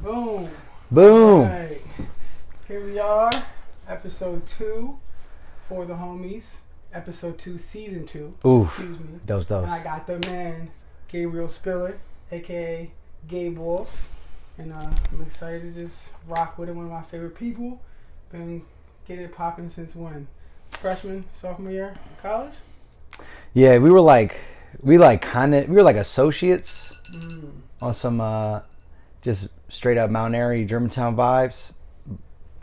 Boom. Boom. Alright. Here we are. Episode 2 for the homies. Episode 2, season 2. Oof. Excuse me. Dose. And I got the man, Gabriel Spiller, aka Gabe Wolf. And I'm excited to just rock with him, one of my favorite people. Been getting it popping since when? Freshman, sophomore year in college? Yeah, we were like associates on some just straight up Mount Airy, Germantown vibes,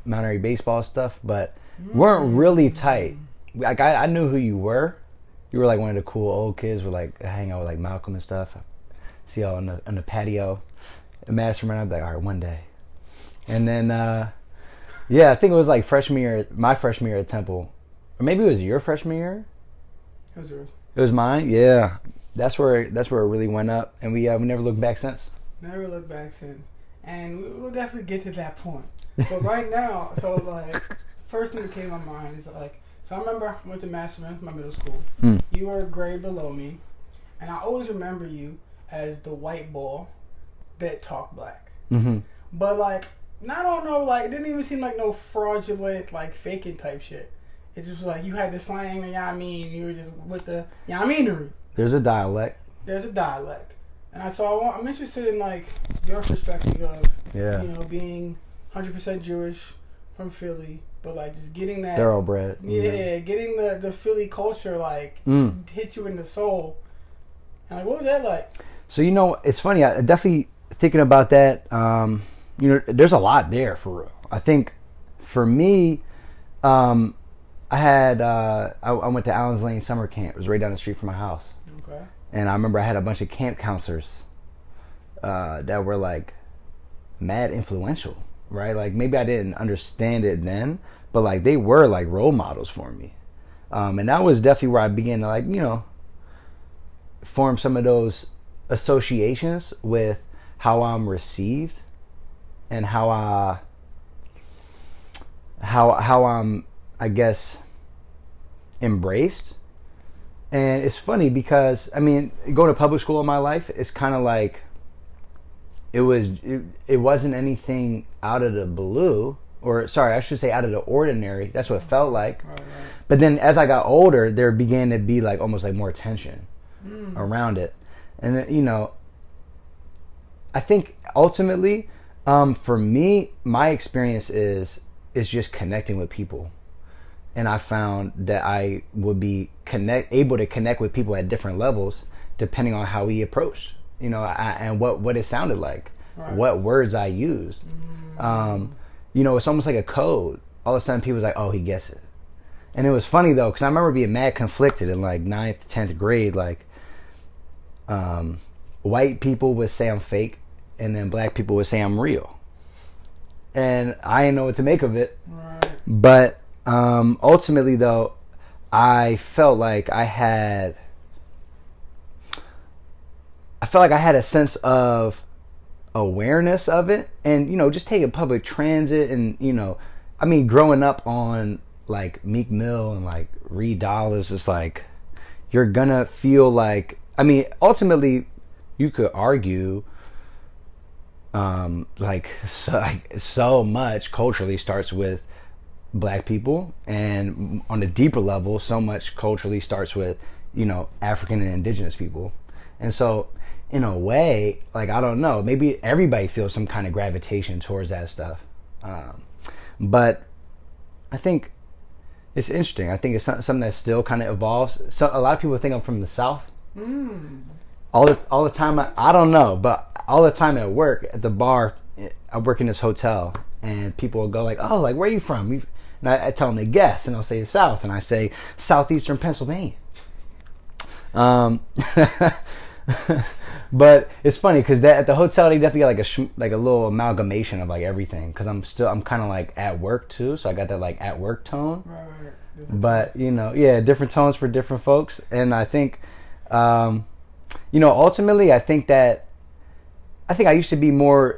Mount Airy baseball stuff, but weren't really tight. Like I knew who you were. You were like one of the cool old kids. Were like hang out with like Malcolm and stuff. See y'all on the patio, the mastermind. I'd be like, all right, one day. And then yeah, I think it was like my freshman year at Temple, or maybe it was your freshman year. It was yours. It was mine. Yeah, that's where it really went up, and we never looked back since. Never looked back since. And we'll definitely get to that point. But right now, so like, first thing that came to my mind is like, so I remember I went to Masterman, my middle school. You were a grade below me. And I always remember you as the white boy that talked black. Mm-hmm. But like, I don't know, like, it didn't even seem like no fraudulent, like, faking type shit. It's just like, you had the slang, you know what I mean? You were just with the, you know what I mean? There's a dialect. There's a dialect. And I'm interested in like your perspective of you know, being 100% Jewish from Philly, but like just getting that thoroughbred. Yeah, getting the Philly culture like hit you in the soul. And like, what was that like? So it's funny. I definitely thinking about that. There's a lot there for real. I think for me, I went to Allen's Lane summer camp. It was right down the street from my house. Okay. And I remember I had a bunch of camp counselors that were like mad influential, right? Like maybe I didn't understand it then, but like they were like role models for me. And that was definitely where I began to like, form some of those associations with how I'm received and how I'm, I guess, embraced. And it's funny because, going to public school in my life, it's kind of like, it wasn't anything out of the blue, or sorry, I should say out of the ordinary. That's what it felt like. Right. But then as I got older, there began to be like almost like more tension around it. And then, I think ultimately, for me, my experience is just connecting with people. And I found that I would be able to connect with people at different levels depending on how we approached, and what it sounded like, right. What words I used. It's almost like a code. All of a sudden, people was like, "Oh, he gets it." And it was funny though, because I remember being mad conflicted in like 9th, 10th grade. Like, white people would say I'm fake, and then black people would say I'm real. And I didn't know what to make of it, right. But ultimately, though, I felt like I had a sense of awareness of it, and just taking public transit, and growing up on like Meek Mill and like Reed Dollars, it's like you're gonna feel like ultimately you could argue so much culturally starts with black people, and on a deeper level, so much culturally starts with African and indigenous people. And so in a way, like, I don't know, maybe everybody feels some kind of gravitation towards that stuff, but I think it's interesting. I think it's something that still kind of evolves. So a lot of people think I'm from the South. All the time, I don't know, but all the time at work, at the bar, I work in this hotel, and people will go like, "Oh, like, where are you from?" And I tell them to guess, and I'll say South, and I say Southeastern Pennsylvania. But it's funny because at the hotel they definitely got like a little amalgamation of like everything, because I'm kind of like at work too, so I got that like at work tone. Right. But different tones for different folks, and I think ultimately I think I used to be a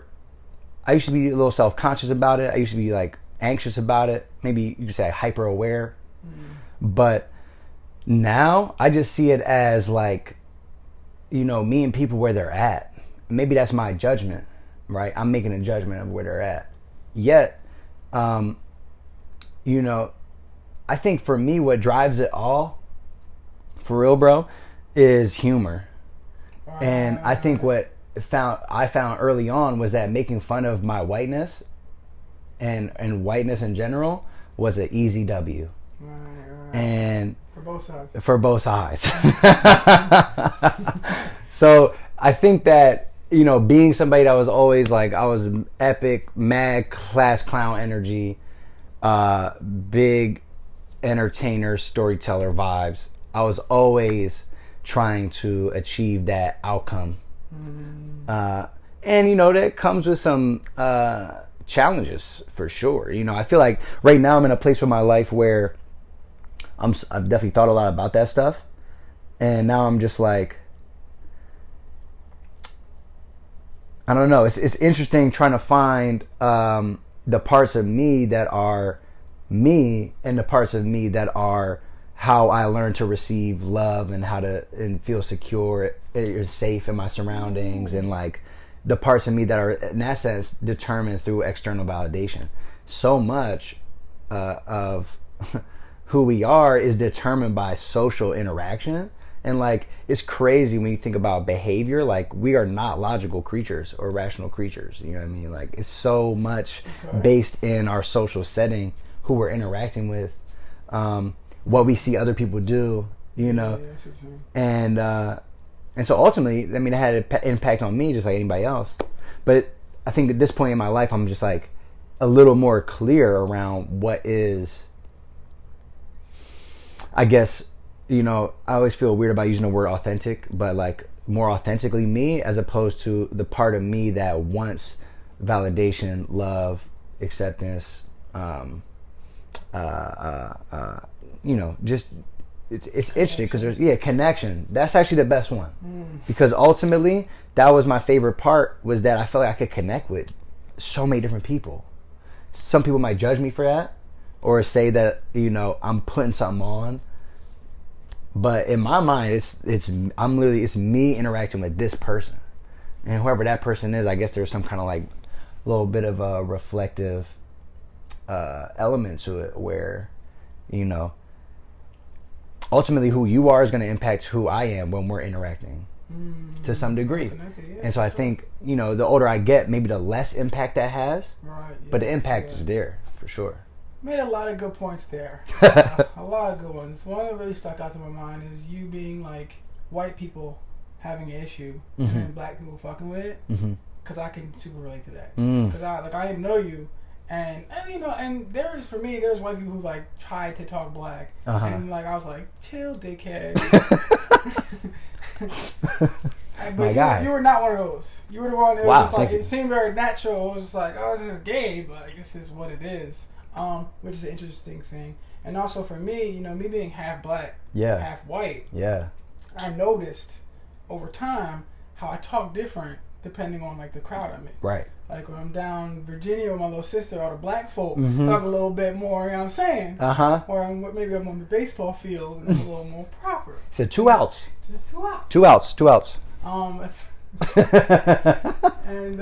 little self-conscious about it. I used to be like anxious about it. Maybe you could say hyper aware. But now I just see it as like, meeting people where they're at. Maybe that's my judgment. right? I'm making a judgment of where they're at. Yet, you know, I think for me, what drives it all, for real, bro, is humor. And I think what I found early on was that making fun of my whiteness and whiteness in general was an easy W. Right. And for both sides. For both sides. So I think that, you know, being somebody that was always like, I was epic, mad, class clown energy, big entertainer, storyteller vibes. I was always trying to achieve that outcome. And, you know, that comes with some challenges for sure. You know, I feel like right now I'm in a place in my life where I've definitely thought a lot about that stuff. And now I'm just like, I don't know. It's interesting trying to find the parts of me that are me and the parts of me that are how I learned to receive love and how to feel secure and safe in my surroundings, and like the parts of me that are in that sense determined through external validation. So much of who we are is determined by social interaction. And like, it's crazy when you think about behavior. Like, we are not logical creatures or rational creatures. You know what I mean? Like, it's so much based in our social setting, who we're interacting with, what we see other people do, you know. And so ultimately, I mean, it had an impact on me just like anybody else. But I think at this point in my life, I'm just like a little more clear around what is, I guess, you know, I always feel weird about using the word authentic, but like more authentically me, as opposed to the part of me that wants validation, love, acceptance, you know, just it's interesting because there's connection. That's actually the best one, because ultimately that was my favorite part, was that I felt like I could connect with so many different people. Some people might judge me for that or say that, you know, I'm putting something on. But in my mind, it's me interacting with this person, and whoever that person is, I guess there's some kind of like little bit of a reflective element to it, where, you know, ultimately who you are is going to impact who I am when we're interacting to some degree. And so I think, you know, the older I get, maybe the less impact that has, but the impact is there for sure. Made a lot of good points there. A lot of good ones. One that really stuck out to my mind is you being like, white people having an issue and then black people fucking with it. Because I can super relate to that. Because I didn't know you, and you know, and there's white people who like tried to talk black, and like I was like, chill, dickhead. But you were not one of those. You were the one that was just like, it seemed very natural. It was just like, oh, this is gay, but this is what it is. Which is an interesting thing. And also for me, you know, me being half black, half white, I noticed over time how I talk different depending on like the crowd I'm in. Right. Like when I'm down Virginia with my little sister, all the black folk talk a little bit more, you know what I'm saying? Or maybe I'm on the baseball field and I'm a little more proper. So 2 outs. Just 2 outs. 2 outs. 2 outs. And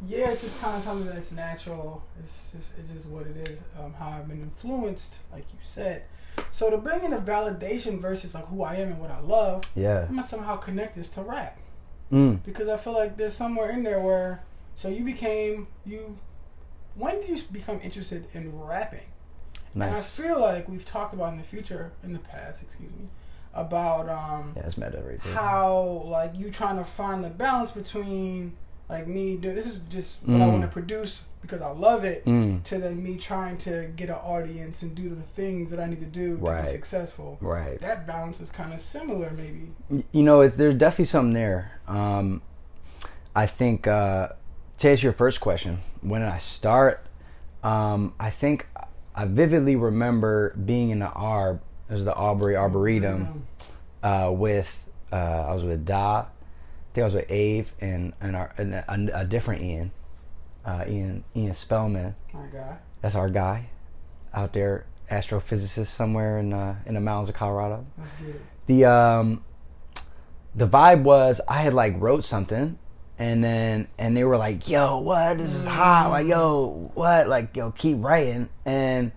yeah, it's just kind of something that's natural. It's just what it is. How I've been influenced, like you said. So to bring in a validation versus like who I am and what I love, I'm gonna somehow connect this to rap, because I feel like there's somewhere in there where. So when did you become interested in rapping? Nice. And I feel like we've talked about in the past, about it's meta right there. How like you trying to find the balance between. Like me, this is just what I want to produce because I love it, to then me trying to get an audience and do the things that I need to do to be successful. Right. That balance is kind of similar, maybe. You know, there's definitely something there. I think, to answer your first question, when did I start? I think I vividly remember being in the Arb. It was the Aubrey Arboretum with, I was with Da. I think I was with Ave and a different Ian, Ian Spellman. Our guy. That's our guy, out there, astrophysicist somewhere in the mountains of Colorado. That's good. The vibe was I had like wrote something, and they were like, yo, what, this is hot, like, yo, what, like, yo, keep writing. And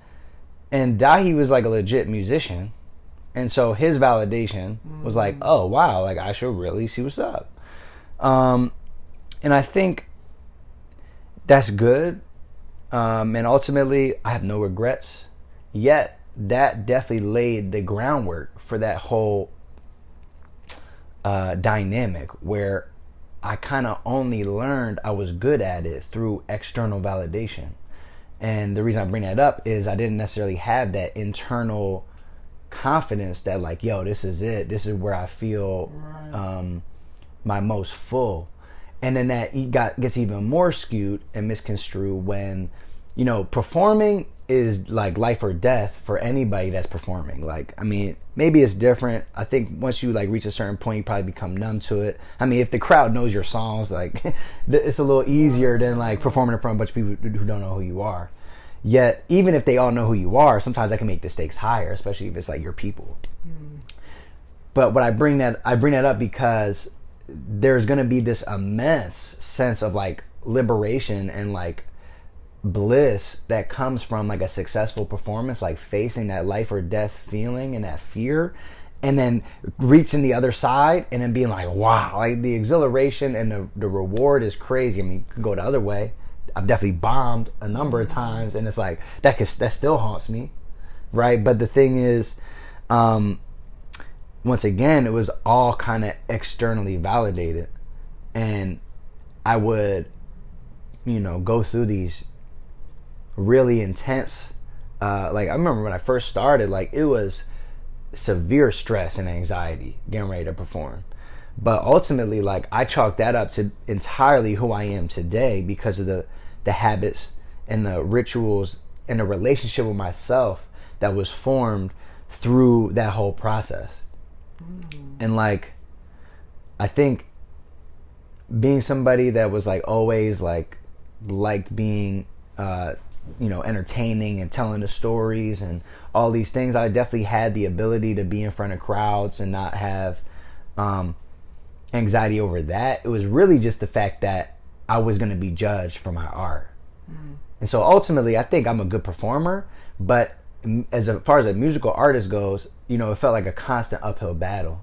Dahi was like a legit musician, and so his validation was like, oh wow, like I should really see what's up. And I think that's good. And ultimately I have no regrets, yet that definitely laid the groundwork for that whole dynamic where I kind of only learned I was good at it through external validation. And the reason I bring that up is I didn't necessarily have that internal confidence that like, yo, this is it. This is where I feel my most full. And then that gets even more skewed and misconstrued when, you know, performing is like life or death for anybody that's performing. Like, I mean, maybe it's different. I think once you like reach a certain point, you probably become numb to it. I mean, if the crowd knows your songs, like it's a little easier than like performing in front of a bunch of people who don't know who you are. Yet, even if they all know who you are, sometimes that can make the stakes higher, especially if it's like your people. But what I bring that up because there's going to be this immense sense of like liberation and like bliss that comes from like a successful performance, like facing that life or death feeling and that fear, and then reaching the other side and then being like, wow, like the exhilaration and the reward is crazy. I mean, you could go the other way. I've definitely bombed a number of times, and it's like that still haunts me, right? But the thing is, once again, it was all kind of externally validated, and I would, you know, go through these really intense, like I remember when I first started, like it was severe stress and anxiety getting ready to perform. But ultimately, like I chalked that up to entirely who I am today because of the habits and the rituals and the relationship with myself that was formed through that whole process. And like, I think being somebody that was like always like liked being you know, entertaining and telling the stories and all these things, I definitely had the ability to be in front of crowds and not have anxiety over that. It was really just the fact that I was going to be judged for my art. And so ultimately I think I'm a good performer, but as far as a musical artist goes, you know, it felt like a constant uphill battle.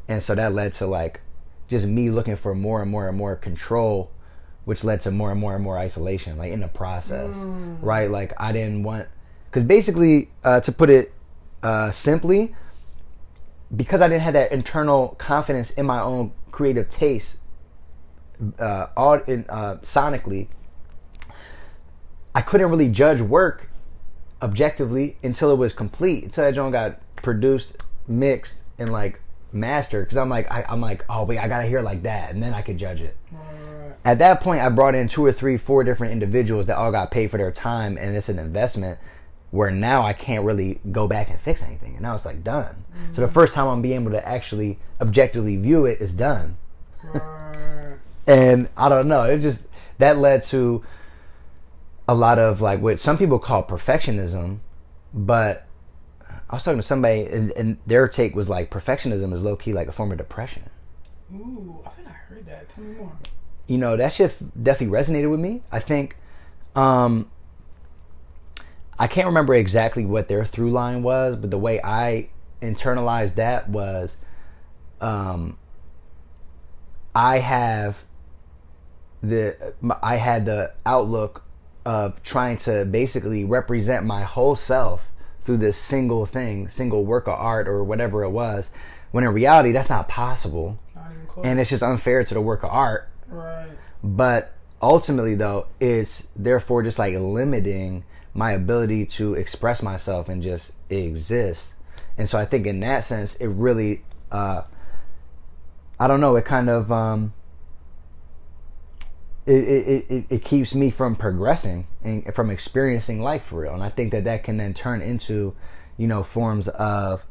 And so that led to like just me looking for more and more and more control, which led to more and more and more isolation, like in the process, right? Like I didn't want, because basically, to put it simply, because I didn't have that internal confidence in my own creative taste, sonically, I couldn't really judge work objectively until it was complete, until that joint got produced, mixed, and like mastered. Because I'm like, oh wait, I gotta hear it like that, and then I could judge it. At that point, I brought in 2 or 3, 4 different individuals that all got paid for their time, and it's an investment where now I can't really go back and fix anything. And now it's like done. So the first time I'm being able to actually objectively view it is done. And I don't know, it just, that led to a lot of like what some people call perfectionism, but I was talking to somebody and their take was like perfectionism is low-key like a form of depression. Ooh, I think I heard that. Tell me more. You know, that shit definitely resonated with me. I think I can't remember exactly what their through line was, but the way I internalized that was I had the outlook of trying to basically represent my whole self through this single work of art or whatever it was, when in reality that's not possible. Not even close. And it's just unfair to the work of art. Right. But ultimately though, it's therefore just like limiting my ability to express myself and just exist. And so I think in that sense it really I don't know, it kind of it keeps me from progressing and from experiencing life for real. And I think that can then turn into, you know, forms of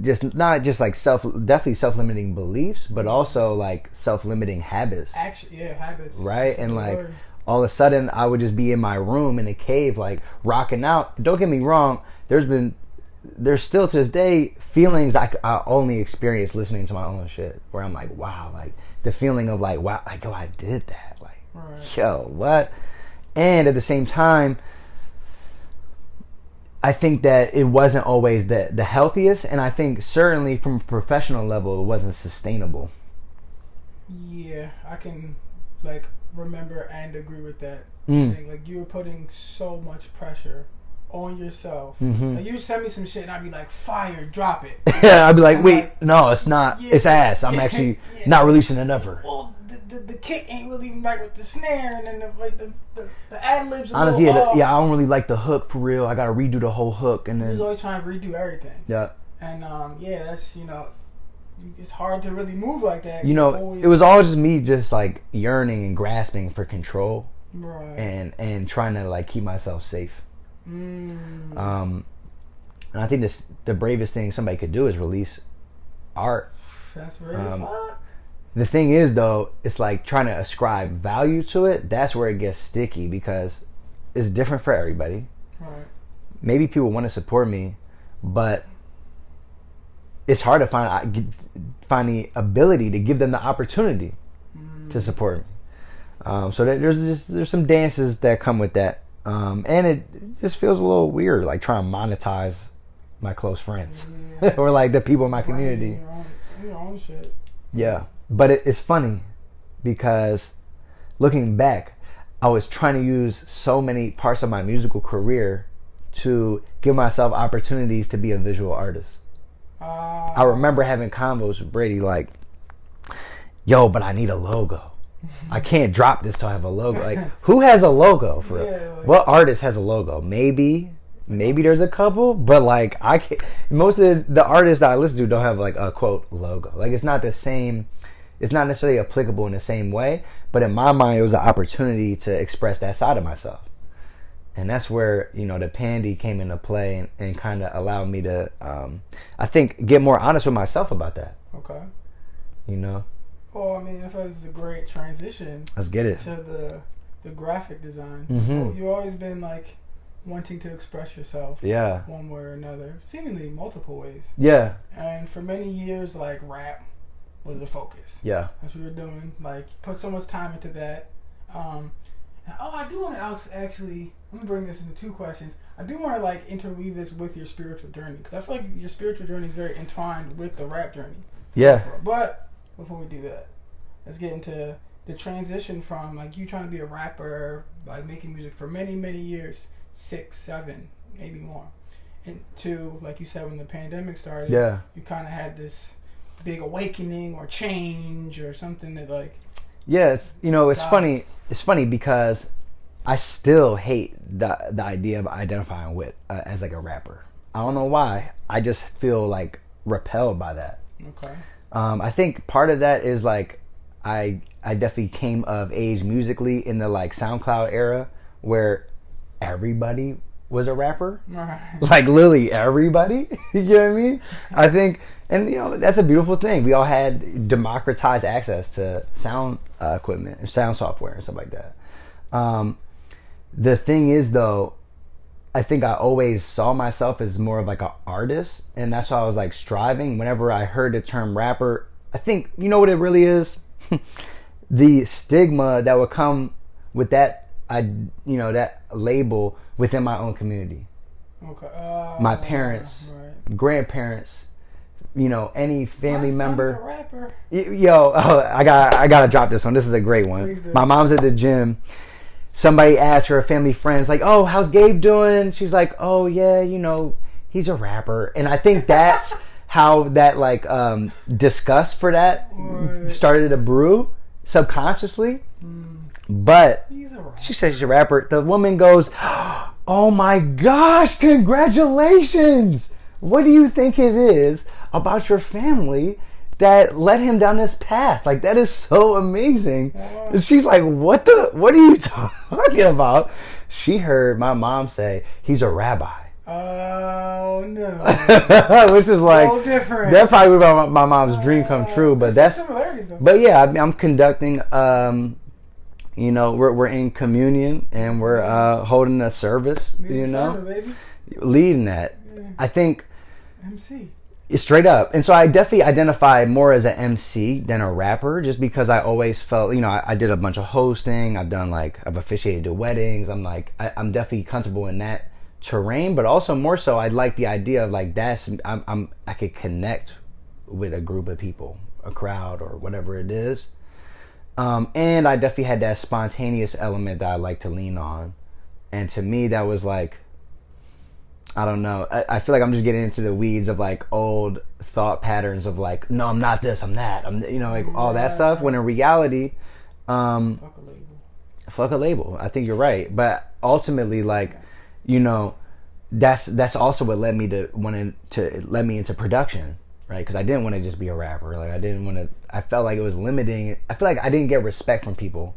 just not just like definitely self-limiting beliefs, but also like self-limiting habits. Actually, yeah, habits. Right? And like all of a sudden I would just be in my room in a cave, like rocking out. Don't get me wrong, there's still to this day feelings I only experience listening to my own shit, where I'm like, wow, like the feeling of like, wow, like, oh, I did that. Like, right. Yo, what? And at the same time, I think that it wasn't always the healthiest, and I think certainly from a professional level, it wasn't sustainable. Yeah, I can like remember and agree with that. Like you were putting so much pressure on yourself. Like you send me some shit and I'd be like, fire, drop it. Yeah, I'd be like, wait, no, it's not. Yeah, it's ass. I'm actually not releasing it ever. Well, the kick ain't really even right with the snare, and then the ad libs. Honestly, I don't really like the hook for real. I gotta redo the whole hook, and then he was always trying to redo everything. Yeah. And that's it's hard to really move like that. It was always just me, just like yearning and grasping for control, right? And trying to like keep myself safe. And I think the bravest thing somebody could do is release art. That's very smart. The thing is, though, it's like trying to ascribe value to it. That's where it gets sticky because it's different for everybody. Right. Maybe people want to support me, but it's hard to find the ability to give them the opportunity to support me. So there's some dances that come with that, and it just feels a little weird, like trying to monetize my close friends or like the people in my community. Your own shit. Yeah. But it's funny because looking back, I was trying to use so many parts of my musical career to give myself opportunities to be a visual artist. I remember having convos with Brady like, yo, but I need a logo. I can't drop this till I have a logo. Like, who has a logo for real? What artist has a logo? Maybe there's a couple, but like I can't. Most of the artists that I listen to don't have like a quote logo. Like it's not the same. It's not necessarily applicable in the same way, but in my mind, it was an opportunity to express that side of myself. And that's where, the pandy came into play and kind of allowed me to, I think, get more honest with myself about that. Okay. Well, I mean, if it was a great transition. Let's get it. To the graphic design. You've always been like wanting to express yourself. Yeah. One way or another. Seemingly multiple ways. Yeah. And for many years, like rap was the focus. Yeah. That's what we were doing. Like, put so much time into that. I do want to actually, I'm going to bring this into two questions. I do want to, like, interweave this with your spiritual journey. Because I feel like your spiritual journey is very entwined with the rap journey. Yeah. But, before we do that, let's get into the transition from, like, you trying to be a rapper, like, making music for many, many years, 6, 7, maybe more. And to, like you said, when the pandemic started, you kind of had this big awakening or change or something that like it's funny because I still hate the idea of identifying with as like a rapper. I don't know why. I just feel like repelled by that. Okay. I think part of that is like I definitely came of age musically in the like SoundCloud era where everybody was a rapper. Right. Like literally everybody. You know what I mean? I think, and that's a beautiful thing. We all had democratized access to sound equipment and sound software and stuff like that. The thing is though, I think I always saw myself as more of like an artist, and that's why I was like striving. Whenever I heard the term rapper, I think, what it really is? The stigma that would come with that, that label within my own community. Okay. My parents, grandparents, any family member. A rapper. I gotta drop this one. This is a great one. My mom's at the gym. Somebody asked her family friends, like, "Oh, how's Gabe doing?" She's like, "Oh yeah, he's a rapper." And I think that's how that like disgust for that started to brew subconsciously. But she says she's a rapper. The woman goes, "Oh my gosh, congratulations! What do you think it is about your family that led him down this path? Like, that is so amazing." And she's like, what are you talking about? She heard my mom say, "He's a rabbi." Oh no. Which is like, so different. That probably would my mom's dream come true, but that's similarities though. But yeah, I'm conducting we're in communion and we're holding a service, leading that. Yeah. I think MC. Straight up. And so I definitely identify more as an MC than a rapper, just because I always felt, I did a bunch of hosting. I've officiated weddings. I'm definitely comfortable in that terrain, but also more so, I like the idea of like, I could connect with a group of people, a crowd or whatever it is. And I definitely had that spontaneous element that I like to lean on. And to me, that was like, I don't know. I feel like I'm just getting into the weeds of like old thought patterns of like, no, I'm not this, I'm that. All that stuff. When in reality, fuck a label. I think you're right. But ultimately, like, that's also what led me into production, right? Because I didn't want to just be a rapper. Like I felt like it was limiting. I feel like I didn't get respect from people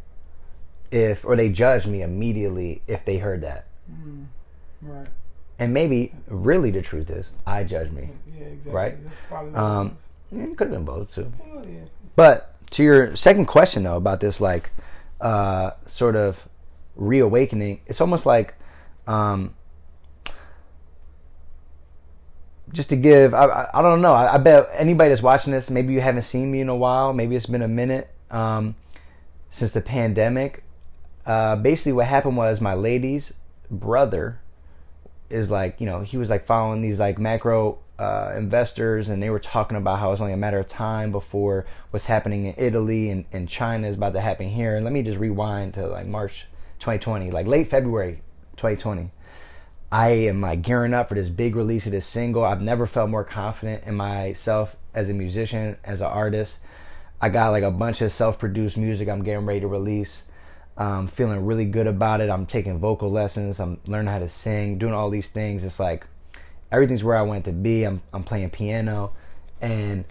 or they judged me immediately if they heard that. Right. And maybe, really, the truth is, I judge me. Yeah, exactly. Right? It could have been both, too. Yeah. But to your second question, though, about this, like, sort of reawakening, it's almost like, just to give, I don't know, I bet anybody that's watching this, maybe you haven't seen me in a while, maybe it's been a minute since the pandemic. Basically, what happened was my lady's brother is like, he was like following these like macro investors, and they were talking about how it's only a matter of time before what's happening in Italy and China is about to happen here. And let me just rewind to like March 2020, like late February 2020. I am like gearing up for this big release of this single. I've never felt more confident in myself as a musician, as an artist. I got like a bunch of self-produced music I'm getting ready to release. Feeling really good about it. I'm taking vocal lessons. I'm learning how to sing, doing all these things. It's like everything's where I want it to be. I'm playing piano, and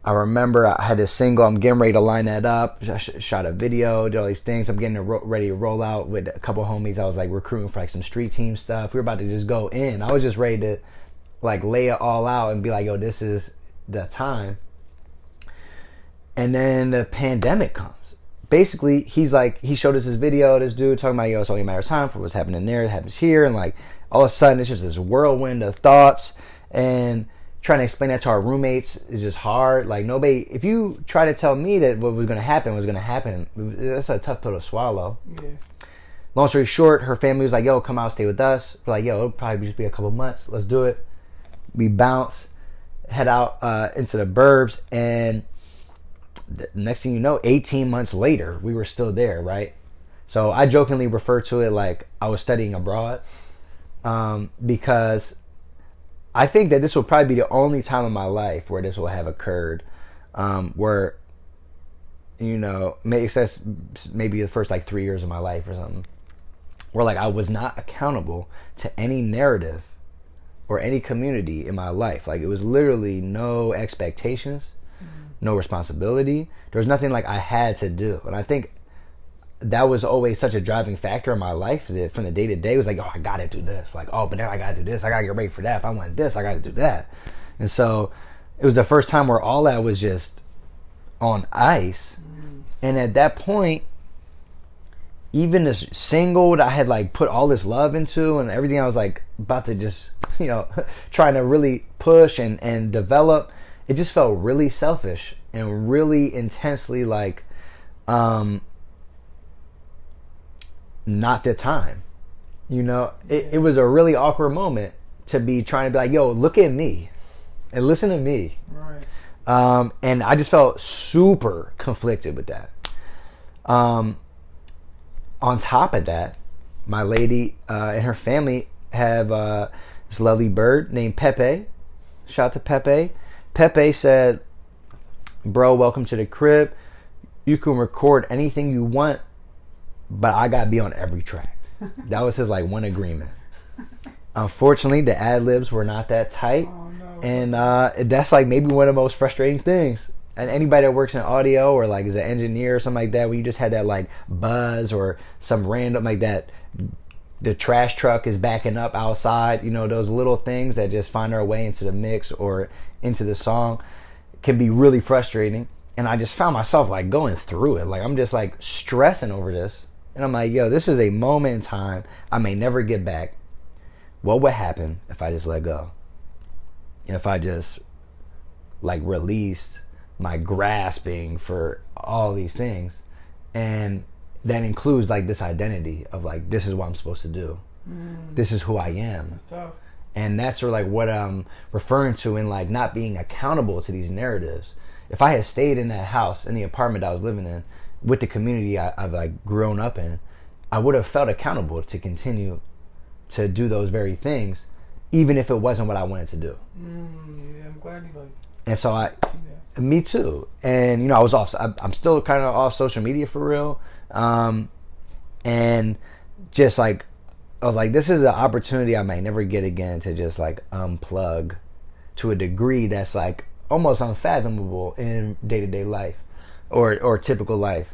I remember I had this single. I'm getting ready to line that up. I shot a video, did all these things. I'm getting ready to roll out with a couple homies. I was like recruiting for like some street team stuff. We were about to just go in. I was just ready to like lay it all out and be like, yo, this is the time. And then the pandemic comes. Basically, he showed us this video, this dude talking about, yo, it's only a matter of time for what's happening there, it happens here, and like all of a sudden it's just this whirlwind of thoughts, and trying to explain that to our roommates is just hard. Like nobody, if you try to tell me that what was going to happen, that's a tough pill to swallow. Yes. Long story short, her family was like, yo, come out, stay with us. We're like, yo, it'll probably just be a couple months, let's do it. We bounce, head out into the burbs, and the next thing you know, 18 months later, we were still there, right? So I jokingly refer to it like I was studying abroad, because I think that this will probably be the only time in my life where this will have occurred, where, maybe the first like 3 years of my life or something, where like I was not accountable to any narrative or any community in my life. Like it was literally no expectations, no responsibility. There was nothing like I had to do. And I think that was always such a driving factor in my life, that from the day to day it was like, oh, I gotta do this. Like, oh, but now I gotta do this. I gotta get ready for that. If I want this, I gotta do that. And so it was the first time where all that was just on ice. And at that point, even this single that I had like put all this love into and everything I was like about to just, trying to really push and develop, it just felt really selfish and really intensely like not the time. It was a really awkward moment to be trying to be like, yo, look at me and listen to me. Right. And I just felt super conflicted with that. On top of that, my lady and her family have this lovely bird named Pepe. Shout out to Pepe. Pepe said, bro, welcome to the crib. You can record anything you want, but I gotta be on every track. That was his like one agreement. Unfortunately, the ad-libs were not that tight. Oh, no. And that's like maybe one of the most frustrating things. And anybody that works in audio or like is an engineer or something like that, when you just had that like buzz or some random like that, the trash truck is backing up outside, those little things that just find their way into the mix or into the song can be really frustrating. And I just found myself like going through it. Like I'm just like stressing over this. And I'm like, yo, this is a moment in time I may never get back. What would happen if I just let go? If I just like released my grasping for all these things, and that includes like this identity of like, this is what I'm supposed to do. This is who I am. That's tough. And that's sort of like what I'm referring to in like not being accountable to these narratives. If I had stayed in that house, in the apartment I was living in, with the community I've like grown up in, I would have felt accountable to continue to do those very things, even if it wasn't what I wanted to do. Yeah, I'm glad you like. And so me too. And you know, I'm still kind of off social media for real. And just like, I was like, this is an opportunity I might never get again to just like unplug to a degree that's like almost unfathomable in day-to-day life or typical life.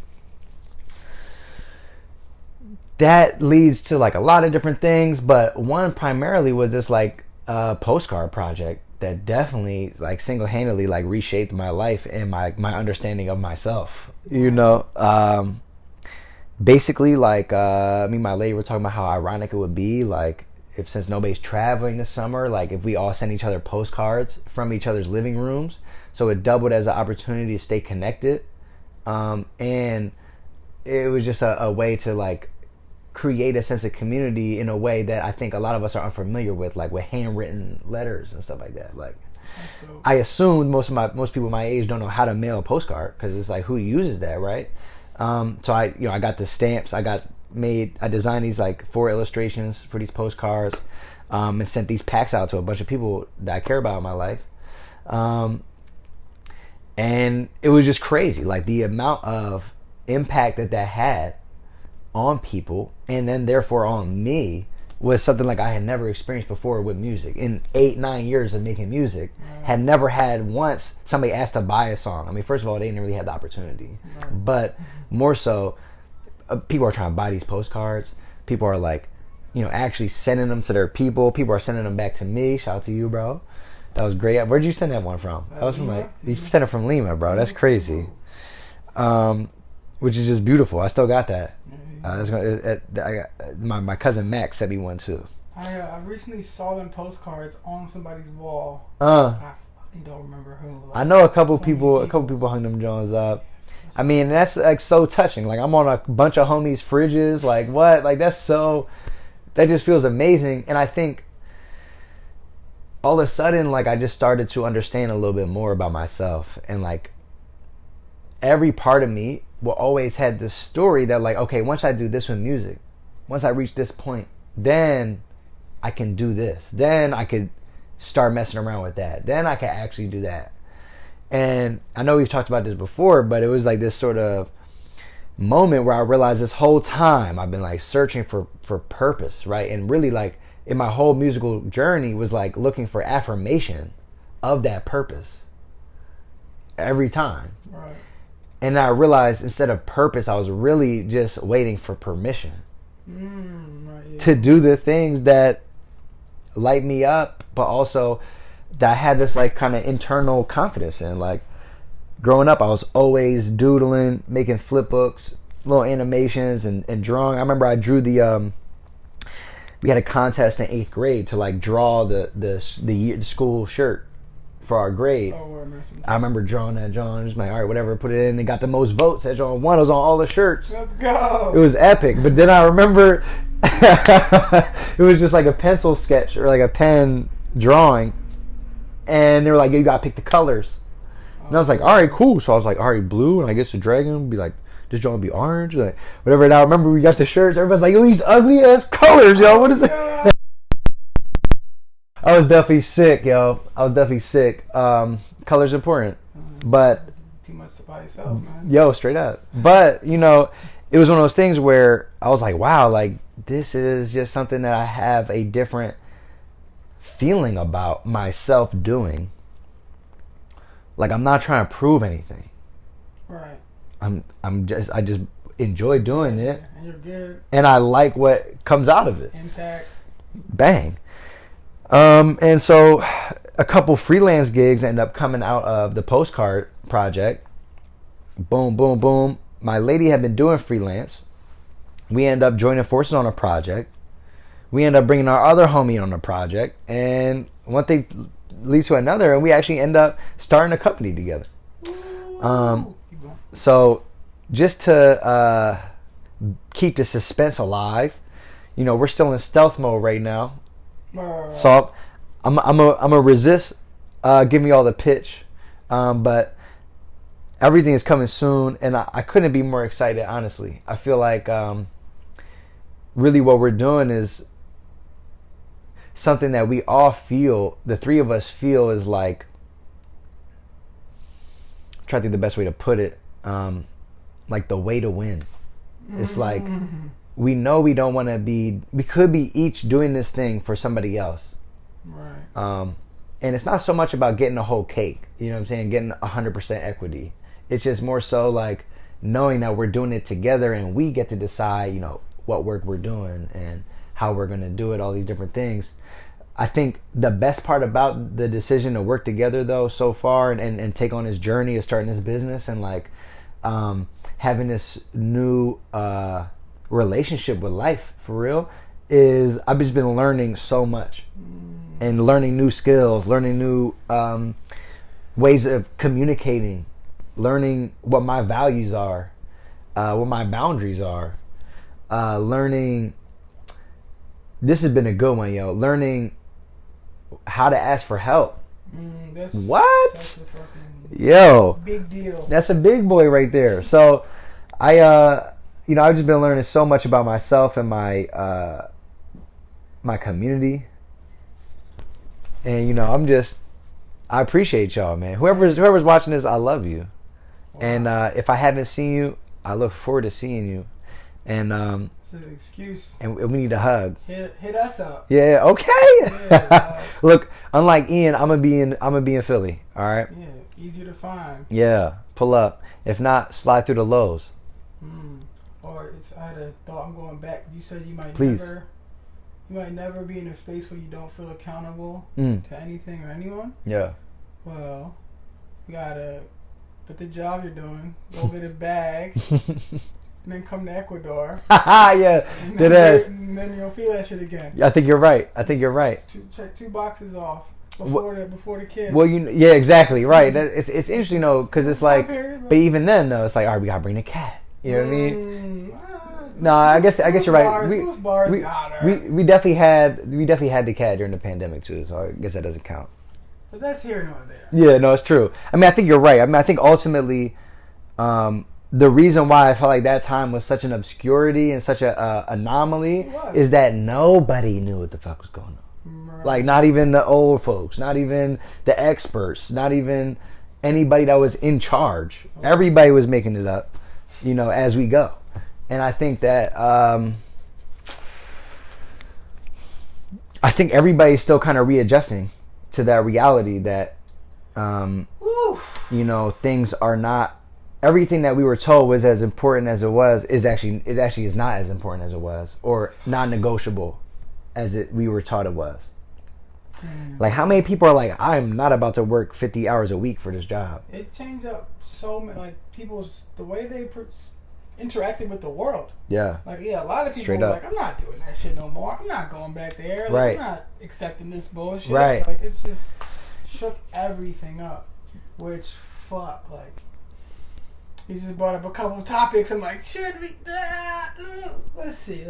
That leads to like a lot of different things, but one primarily was this like postcard project that definitely like single-handedly like reshaped my life and my understanding of myself, you know. Basically, like, me and my lady were talking about how ironic it would be, like, if since nobody's traveling this summer, like, if we all send each other postcards from each other's living rooms, so it doubled as an opportunity to stay connected, and it was just a way to, like, create a sense of community in a way that I think a lot of us are unfamiliar with, like, with handwritten letters and stuff like that, like, I assume most people my age don't know how to mail a postcard, because it's like, who uses that, right? So I got the stamps. I designed these like 4 illustrations for these postcards, and sent these packs out to a bunch of people that I care about in my life. And it was just crazy, like the amount of impact that had on people, and then therefore on me, was something like I had never experienced before with music. In 8-9 years of making music, had never had once somebody asked to buy a song. I mean, first of all, they didn't really have the opportunity, but more so, people are trying to buy these postcards. People are like, you know, actually sending them to their people. People are sending them back to me. Shout out to you, bro. That was great. Where'd you send that one from? That was from like, you sent it from Lima, bro. That's crazy. Which is just beautiful. I still got that. My cousin Max sent me one too. I recently saw them postcards on somebody's wall. I don't remember who. Like, I know a couple people hung them Jones up. I mean, that's like so touching. Like, I'm on a bunch of homies' fridges. Like, what? Like, that just feels amazing. And I think all of a sudden, like, I just started to understand a little bit more about myself. And like, every part of me will always had this story that like, okay, once I do this with music, once I reach this point, then I can do this. Then I could start messing around with that. Then I can actually do that. And I know we've talked about this before, but it was like this sort of moment where I realized this whole time I've been like searching for purpose, right? And really like in my whole musical journey was like looking for affirmation of that purpose every time. Right. And I realized instead of purpose, I was really just waiting for permission to do the things that light me up, but also that I had this like kind of internal confidence in. Like growing up, I was always doodling, making flip books, little animations, and drawing. I remember I drew we had a contest in 8th grade to like draw the school shirt for our grade. I remember drawing that John. Just like, all right, whatever, put it in. It got the most votes. That John won. It was on all the shirts. Let's go. It was epic. But then I remember it was just like a pencil sketch or like a pen drawing, and they were like, you gotta pick the colors. And I was like, all right, cool. So I was like, all right, blue, and I guess the dragon would be like, this drawing would be orange, like whatever. And I remember we got the shirts. Everybody's like, yo, these ugly ass colors, yo. What is it? I was definitely sick, yo. I was definitely sick. Color's important, but too much to buy yourself, man. Yo, straight up. But you know, it was one of those things where I was like, wow, like this is just something that I have a different feeling about myself doing. Like I'm not trying to prove anything. Right. I just enjoy doing it. And you're good. And I like what comes out of it. Impact. Bang. And so a couple freelance gigs end up coming out of the postcard project. Boom, boom, boom. My lady had been doing freelance. We end up joining forces on a project. We end up bringing our other homie on a project. And one thing leads to another, and we actually end up starting a company together. So just to keep the suspense alive, you know, we're still in stealth mode right now. So I'm gonna resist giving you all the pitch, but everything is coming soon, and I couldn't be more excited, honestly. I feel like really what we're doing is something that we all feel, the three of us feel, is like, I'm trying to think the best way to put it, like the way to win. It's like, we know we don't want to be, we could be each doing this thing for somebody else. Right. And it's not so much about getting a whole cake, you know what I'm saying, getting 100% equity. It's just more so like knowing that we're doing it together and we get to decide, you know, what work we're doing and how we're going to do it, all these different things. I think the best part about the decision to work together, though, so far and take on this journey of starting this business and like having this new relationship with life for real is I've just been learning so much and learning new skills, learning new ways of communicating, learning what my values are, what my boundaries are, learning. This has been a good one, yo. Learning how to ask for help. That's what? Such a fucking yo, big deal. That's a big boy right there. So, I've just been learning so much about myself and my my community, and you know, I appreciate y'all, man. Whoever's watching this, I love you. Wow. And if I haven't seen you, I look forward to seeing you. And it's an excuse. And we need a hug. Hit us up. Yeah. Okay. Yeah, look, unlike Ian, I'm gonna be in Philly. All right. Yeah. Easier to find. Yeah. Pull up. If not, slide through the Lowe's. Or I had a thought. I'm going back. You said you might never be in a space where you don't feel accountable to anything or anyone. Yeah. Well, you gotta put the job you're doing, go get a bag, and then come to Ecuador. Yeah. And then you'll feel that shit again. I think you're right. Check 2 boxes off before the kids. Well, yeah, exactly right. It's interesting though, because it's like, but even then though, it's like, all right, we gotta bring a cat. You know what I mean? No, I guess you're right. We definitely had the cat during the pandemic too, so I guess that doesn't count. But that's here nor there. Yeah, no, it's true. I mean, I think you're right. I mean, I think ultimately, the reason why I felt like that time was such an obscurity and such a anomaly is that nobody knew what the fuck was going on. Right. Like, not even the old folks, not even the experts, not even anybody that was in charge. Okay. Everybody was making it up, you know, as we go. And I think that everybody's still kind of readjusting to that reality that, you know, things are not, everything that we were told was as important as it was is actually is not as important as it was, or non-negotiable as we were taught it was. Like, how many people are like, I'm not about to work 50 hours a week for this job? It changed up so many, like, the way they interacted with the world. Yeah. Like, a lot of people were like, I'm not doing that shit no more. I'm not going back there. Like, right. I'm not accepting this bullshit. Right. Like, it's just shook everything up. Which, fuck, like, you just brought up a couple topics. I'm like, should we? Let's see.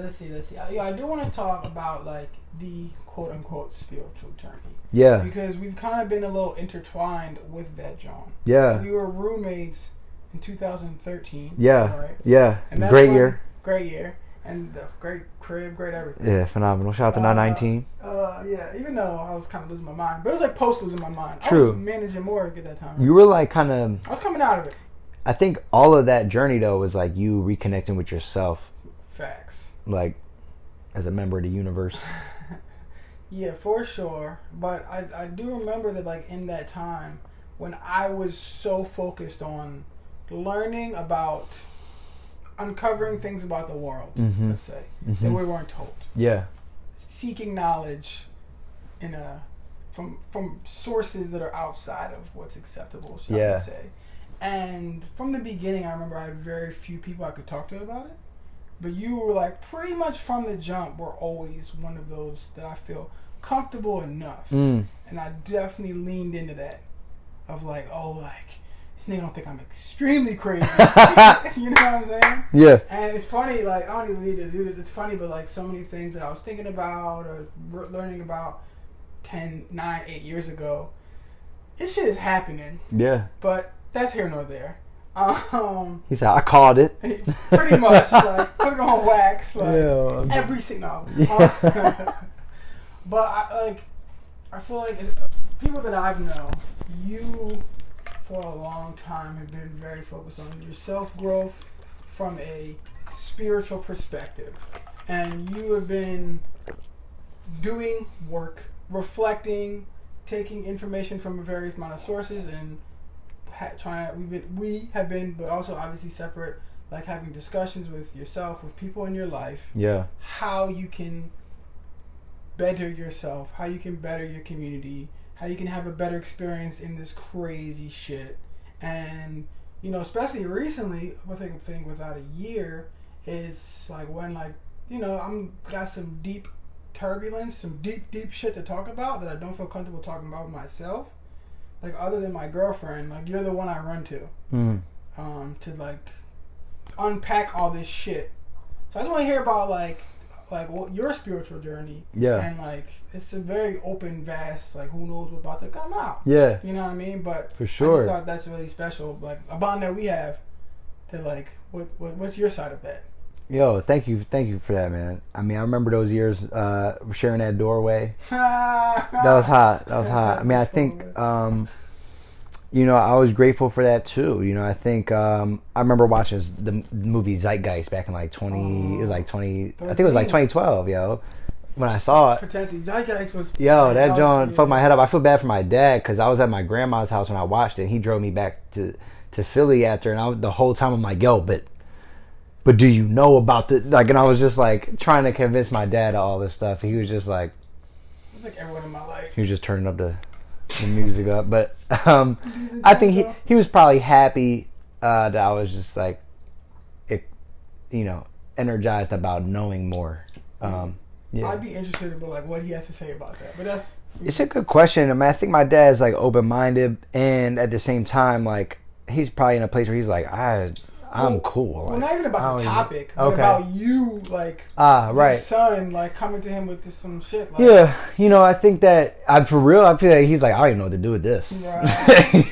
I do want to talk about, like, the quote-unquote spiritual journey. Yeah. Because we've kind of been a little intertwined with that, John. Yeah. We were roommates in 2013. Yeah. Right? Yeah. Great year. And the great crib, great everything. Yeah, phenomenal. Shout out to 919. Yeah, even though I was kind of losing my mind. But it was like post losing my mind. True. I was managing mortgage at that time. You were like kind of... I was coming out of it. I think all of that journey, though, was like you reconnecting with yourself. Facts. Like, as a member of the universe. Yeah, for sure. But I do remember that, like, in that time, when I was so focused on learning about, uncovering things about the world, let's say, that we weren't told. Yeah. Seeking knowledge from sources that are outside of what's acceptable, shall we say. And from the beginning, I remember I had very few people I could talk to about it. But you were like, pretty much from the jump, were always one of those that I feel comfortable enough. And I definitely leaned into that. Of like, oh, like, this nigga don't think I'm extremely crazy. You know what I'm saying? Yeah. And it's funny, like, I don't even need to do this. It's funny, but like so many things that I was thinking about or learning about 10, 9, 8 years ago, this shit is happening. Yeah. But that's here nor there. He said, I called it. Pretty much. Like, put it on wax. Like, yeah. every signal. But I feel like people that I've known, you for a long time have been very focused on your self-growth from a spiritual perspective. And you have been doing work, reflecting, taking information from a various amount of sources and we have been, but also obviously separate, like having discussions with yourself, with people in your life. Yeah. How you can better yourself, how you can better your community, how you can have a better experience in this crazy shit. And, you know, especially recently, I think without a year, is like when, like, you know, I'm got some deep turbulence, some deep shit to talk about that I don't feel comfortable talking about with myself. Like, other than my girlfriend, like, you're the one I run to. To, like, unpack all this shit. So I just want to hear about, like what your spiritual journey. Yeah. And, like, it's a very open, vast, like, who knows what's about to come out. Yeah. You know what I mean? But for sure, I just thought that's really special. Like, a bond that we have to, like, what's your side of that? Yo, thank you for that, man. I mean, I remember those years sharing that doorway. That was hot. I mean, I think, you know, I was grateful for that too. You know, I think I remember watching the movie Zeitgeist back in like 20. It was like 20. 13. I think it was like 2012. Yo, when I saw it, potentially Zeitgeist was. Yo, that John fucked my head up. I feel bad for my dad because I was at my grandma's house when I watched it. And he drove me back to Philly after, and the whole time I'm like, yo, but do you know about the, like, and I was just like trying to convince my dad of all this stuff. He was just like, it's like everyone in my life. He was just turning up the music up. But I think he was probably happy that I was just like, you know, energized about knowing more. Yeah. I'd be interested in like what he has to say about that. But it's a good question. I mean, I think my dad's like open-minded, and at the same time, like, he's probably in a place where he's like, I'm cool. Well, not even about the topic, but about you, like, right. His son, like, coming to him with some shit. Like, yeah, you know, I think that, for real, I feel like he's like, I don't even know what to do with this. Right.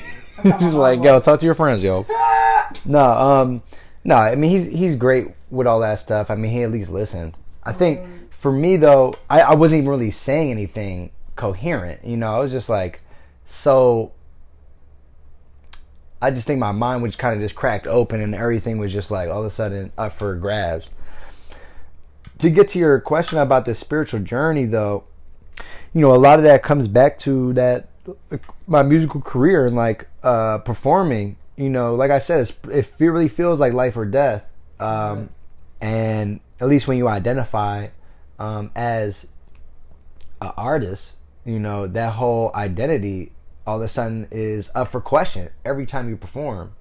He's like, yo, talk to your friends, yo. No, I mean, he's great with all that stuff. I mean, he at least listened. I think, for me, though, I wasn't even really saying anything coherent, you know, I was just like, so... I just think my mind was kind of just cracked open and everything was just like all of a sudden up for grabs. To get to your question about the spiritual journey, though, you know, a lot of that comes back to that my musical career and like performing. You know, like I said, it really feels like life or death. And at least when you identify as an artist, you know, that whole identity all of a sudden is up for question every time you perform.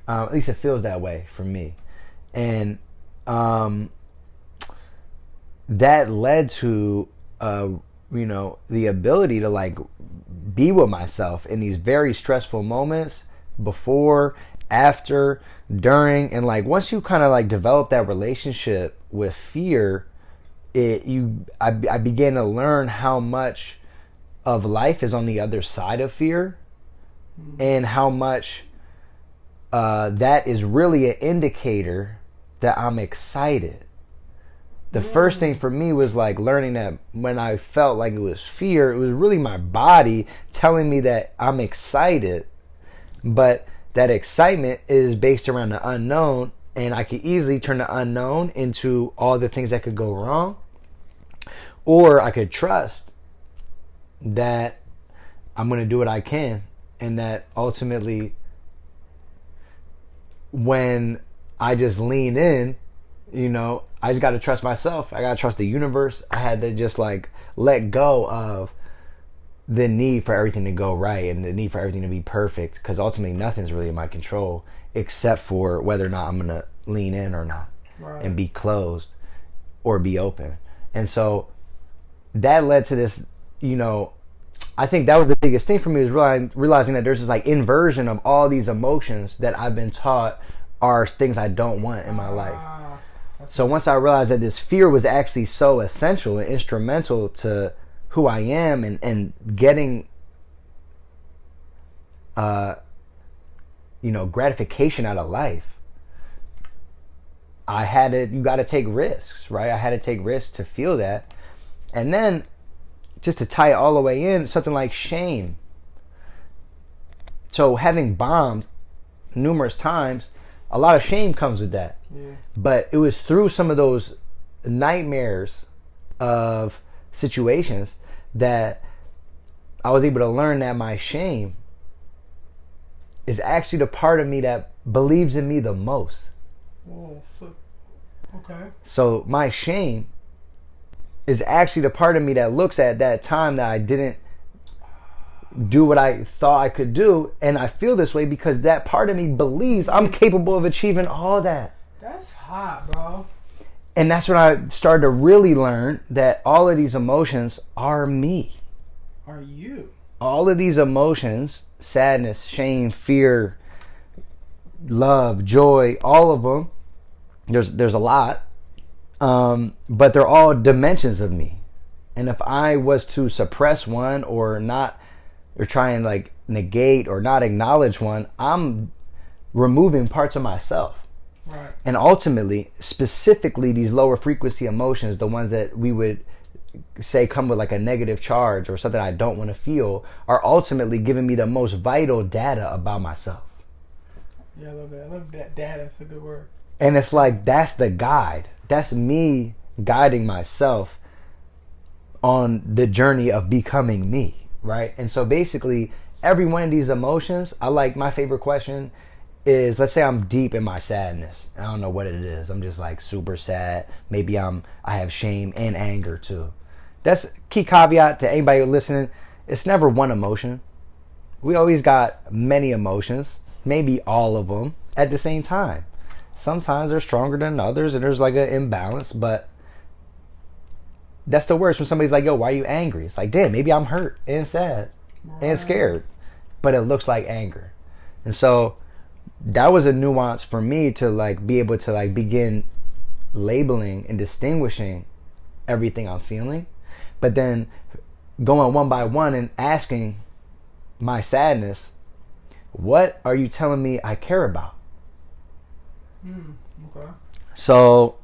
At least it feels that way for me. And that led to, you know, the ability to like be with myself in these very stressful moments before, after, during, and like once you kind of like develop that relationship with fear, I began to learn how much of life is on the other side of fear, and how much that is really an indicator that I'm excited. The first thing for me was like learning that when I felt like it was fear, it was really my body telling me that I'm excited, but that excitement is based around the unknown, and I could easily turn the unknown into all the things that could go wrong, or I could trust that I'm going to do what I can, and that ultimately when I just lean in, you know, I just got to trust myself. I got to trust the universe. I had to just like let go of the need for everything to go right and the need for everything to be perfect, because ultimately nothing's really in my control except for whether or not I'm going to lean in or not, right, and be closed or be open. And so that led to this I think that was the biggest thing for me, was realizing that there's this like inversion of all these emotions that I've been taught are things I don't want in my life. So once I realized that this fear was actually so essential and instrumental to who I am and getting gratification out of life, you got to take risks, right? I had to take risks to feel that. And then just to tie it all the way in, something like shame. So having bombed numerous times, a lot of shame comes with that. Yeah. But it was through some of those nightmares of situations that I was able to learn that my shame is actually the part of me that believes in me the most. Whoa, okay. So my shame is actually the part of me that looks at that time that I didn't do what I thought I could do, and I feel this way because that part of me believes I'm capable of achieving all that. That's hot, bro. And that's when I started to really learn that all of these emotions are me. Are you? All of these emotions, sadness, shame, fear, love, joy, all of them, there's a lot, but they're all dimensions of me. And if I was to suppress one or try and like negate or not acknowledge one, I'm removing parts of myself. Right. And ultimately, specifically these lower frequency emotions, the ones that we would say come with like a negative charge or something I don't want to feel, are ultimately giving me the most vital data about myself. Yeah, I love that. I love that. Data. That's a good word. And it's like, that's the guide. That's me guiding myself on the journey of becoming me, right? And so basically, every one of these emotions, my favorite question is, let's say I'm deep in my sadness. I don't know what it is. I'm just like super sad. Maybe I have shame and anger too. That's key caveat to anybody listening. It's never one emotion. We always got many emotions, maybe all of them at the same time. Sometimes they're stronger than others and there's like an imbalance, but that's the worst when somebody's like, yo, why are you angry? It's like, damn, maybe I'm hurt and sad and scared, but it looks like anger. And so that was a nuance for me to like be able to like begin labeling and distinguishing everything I'm feeling, but then going one by one and asking my sadness, what are you telling me I care about? Okay. So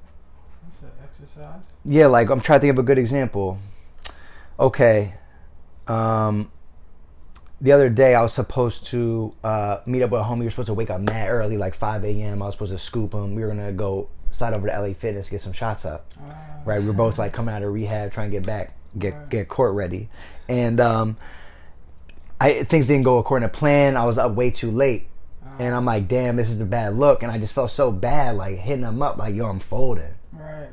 that's an exercise. Yeah, like I'm trying to think of a good example. Okay. The other day I was supposed to meet up with a homie. We were supposed to wake up mad early, like 5 a.m. I was supposed to scoop him. We were going to go slide over to LA Fitness, get some shots up. Right? We were both like coming out of rehab, trying to get back, get court ready. And things didn't go according to plan. I was up way too late. And I'm like, damn, this is a bad look. And I just felt so bad, like hitting him up, like, yo, I'm folding. Right.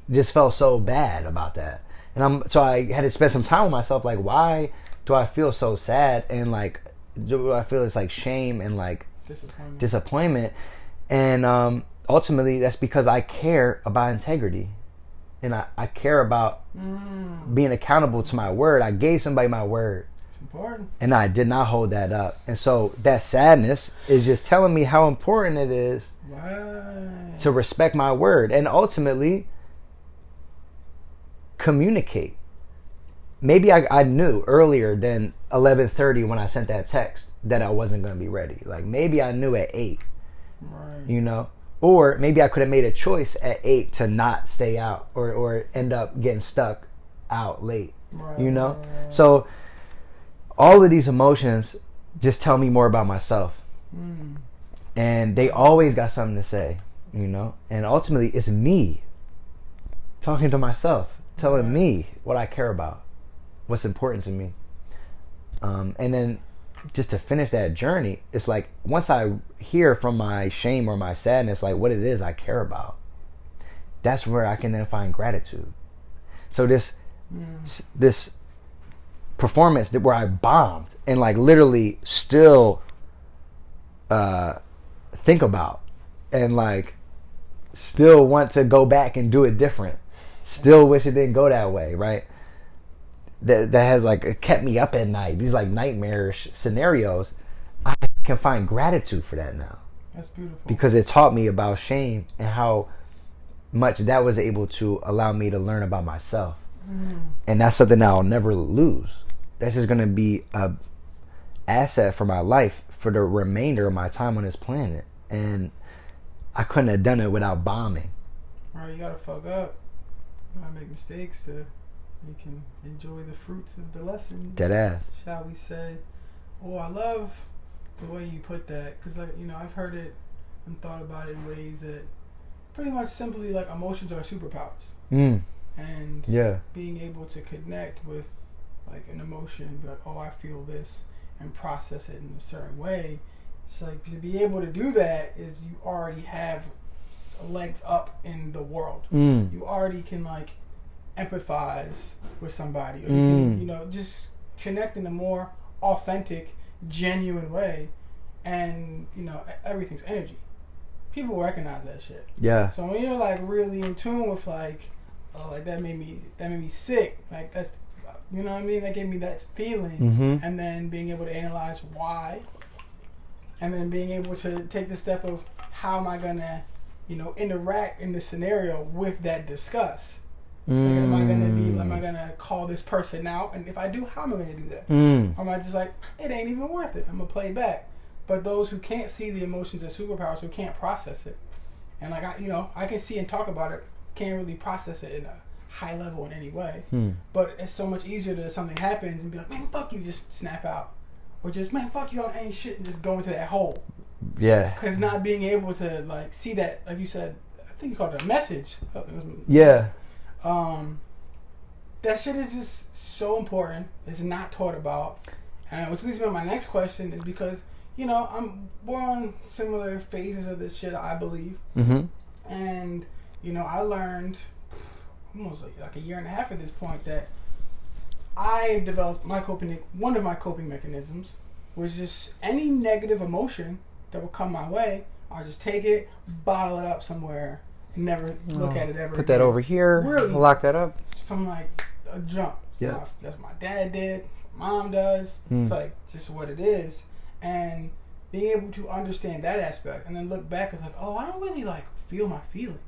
Just felt so bad about that. And so I had to spend some time with myself, like, why do I feel so sad? And like, do I feel it's like shame and like disappointment? And ultimately, that's because I care about integrity. And I care about being accountable to my word. I gave somebody my word. Important. And I did not hold that up. And so that sadness is just telling me how important it is to respect my word and ultimately communicate. Maybe I knew earlier than 11:30 when I sent that text that I wasn't going to be ready. Like maybe I knew at 8, right. Or maybe I could have made a choice at 8 to not stay out or end up getting stuck out late, right. So all of these emotions just tell me more about myself. And they always got something to say, and ultimately it's me talking to myself, telling me what I care about, what's important to me. And then just to finish that journey, it's like once I hear from my shame or my sadness, like what it is I care about, that's where I can then find gratitude. So this performance where I bombed and like literally still think about and like still want to go back and do it different, still wish it didn't go that way, right? that has like kept me up at night, these like nightmarish scenarios, I can find gratitude for that now. That's beautiful. Because it taught me about shame and how much that was able to allow me to learn about myself. And that's something that I'll never lose. That's just going to be a asset for my life for the remainder of my time on this planet. And I couldn't have done it without bombing. Right, you gotta fuck up. You gotta make mistakes to you can enjoy the fruits of the lesson. Dead ass. Shall we say? Oh, I love the way you put that, because like, you know, I've heard it and thought about it in ways that pretty much simply like emotions are superpowers. And being able to connect with like an emotion and be like, oh, I feel this, and process it in a certain way. It's like, to be able to do that is you already have legs up in the world. You already can like empathize with somebody, or you can, you know, just connect in a more authentic, genuine way. And you know, everything's energy. People recognize that shit. Yeah. So when you're like really in tune with like, oh, like that made me sick. Like that's, you know what I mean? That gave me that feeling. And then being able to analyze why, and then being able to take the step of how am I gonna, you know, interact in the scenario with that discuss. Like, am I gonna call this person out? And if I do, how am I gonna do that? Or am I just like, it ain't even worth it, I'm gonna play back? But those who can't see the emotions as superpowers, who can't process it, and like I can see and talk about it, can't really process it in a high level in any way. But it's so much easier that something happens and be like, man, fuck you, just snap out, or just, man, fuck you, I ain't shit, and just go into that hole. Yeah. Because not being able to like see that, like you said, I think you called it a message. Yeah. That shit is just so important. It's not taught about, and which leads me to my next question is because, you know, we're on similar phases of this shit, I believe. And, you know, I learned almost like a year and a half at this point that I developed one of my coping mechanisms was just any negative emotion that would come my way, I'll just take it, bottle it up somewhere, and never look at it ever Put that over here, really, lock that up. From like a jump. Yeah. That's what my dad did, my mom does. It's like just what it is. And being able to understand that aspect and then look back and like, oh, I don't really like feel my feelings.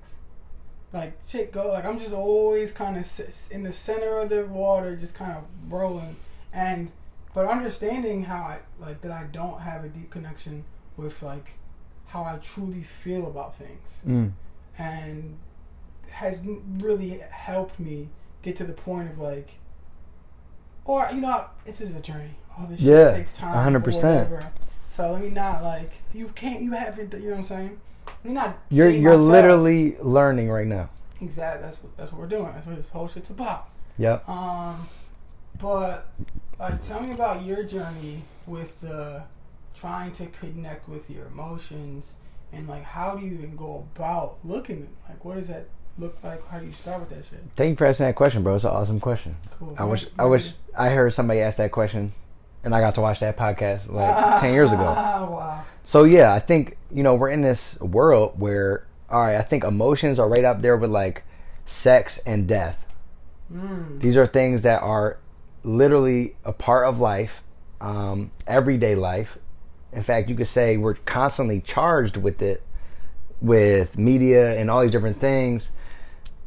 Like shit go, like I'm just always kind of in the center of the water, just kind of rolling. But understanding how I like that I don't have a deep connection with like how I truly feel about things, and has really helped me get to the point of like, or you know, this is a journey. All this shit takes time. 100%. So let me not like you haven't, you know what I'm saying? You're literally learning right now. Exactly. That's what we're doing. That's what this whole shit's about. Yep. But like, tell me about your journey with trying to connect with your emotions, and like, how do you even go about looking? Like, what does that look like? How do you start with that shit? Thank you for asking that question, bro. It's an awesome question. Cool. I wish I heard somebody ask that question, and I got to watch that podcast like 10 years ago. Wow. So yeah, I think, you know, we're in this world where, all right, I think emotions are right up there with like sex and death. These are things that are literally a part of life, everyday life. In fact, you could say we're constantly charged with it, with media and all these different things,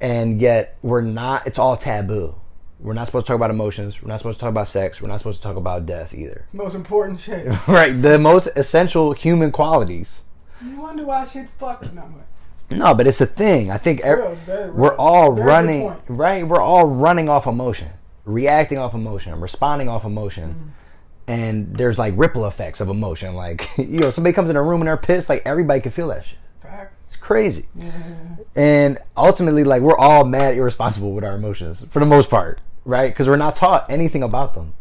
and yet we're not, it's all taboo. We're not supposed to talk about emotions. We're not supposed to talk about sex. We're not supposed to talk about death either. Most important shit. Right. The most essential human qualities. You wonder why shit's fucked. No, but it's a thing. I think we're all running, right? We're all running off emotion, reacting off emotion, responding off emotion. And there's like ripple effects of emotion. Like, you know, somebody comes in a room and they're pissed, like everybody can feel that shit. Facts. It's crazy. Yeah. And ultimately, like, we're all mad irresponsible with our emotions for the most part. Right? Because we're not taught anything about them.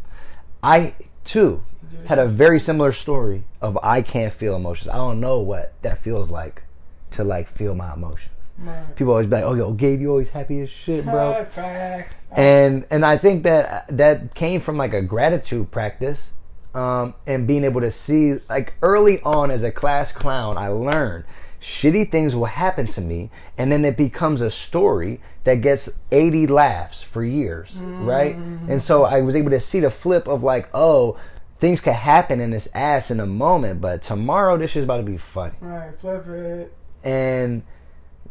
I, too, had a very similar story of I can't feel emotions. I don't know what that feels like to, like, feel my emotions. Right. People always be like, oh, yo, Gabe, you always happy as shit, bro. Facts. And I think that came from, like, a gratitude practice, and being able to see, like, early on as a class clown, I learned shitty things will happen to me, and then it becomes a story that gets 80 laughs for years, right? And so I was able to see the flip of like, oh, things could happen in this ass in a moment, but tomorrow this shit's about to be funny. Right, flip it. And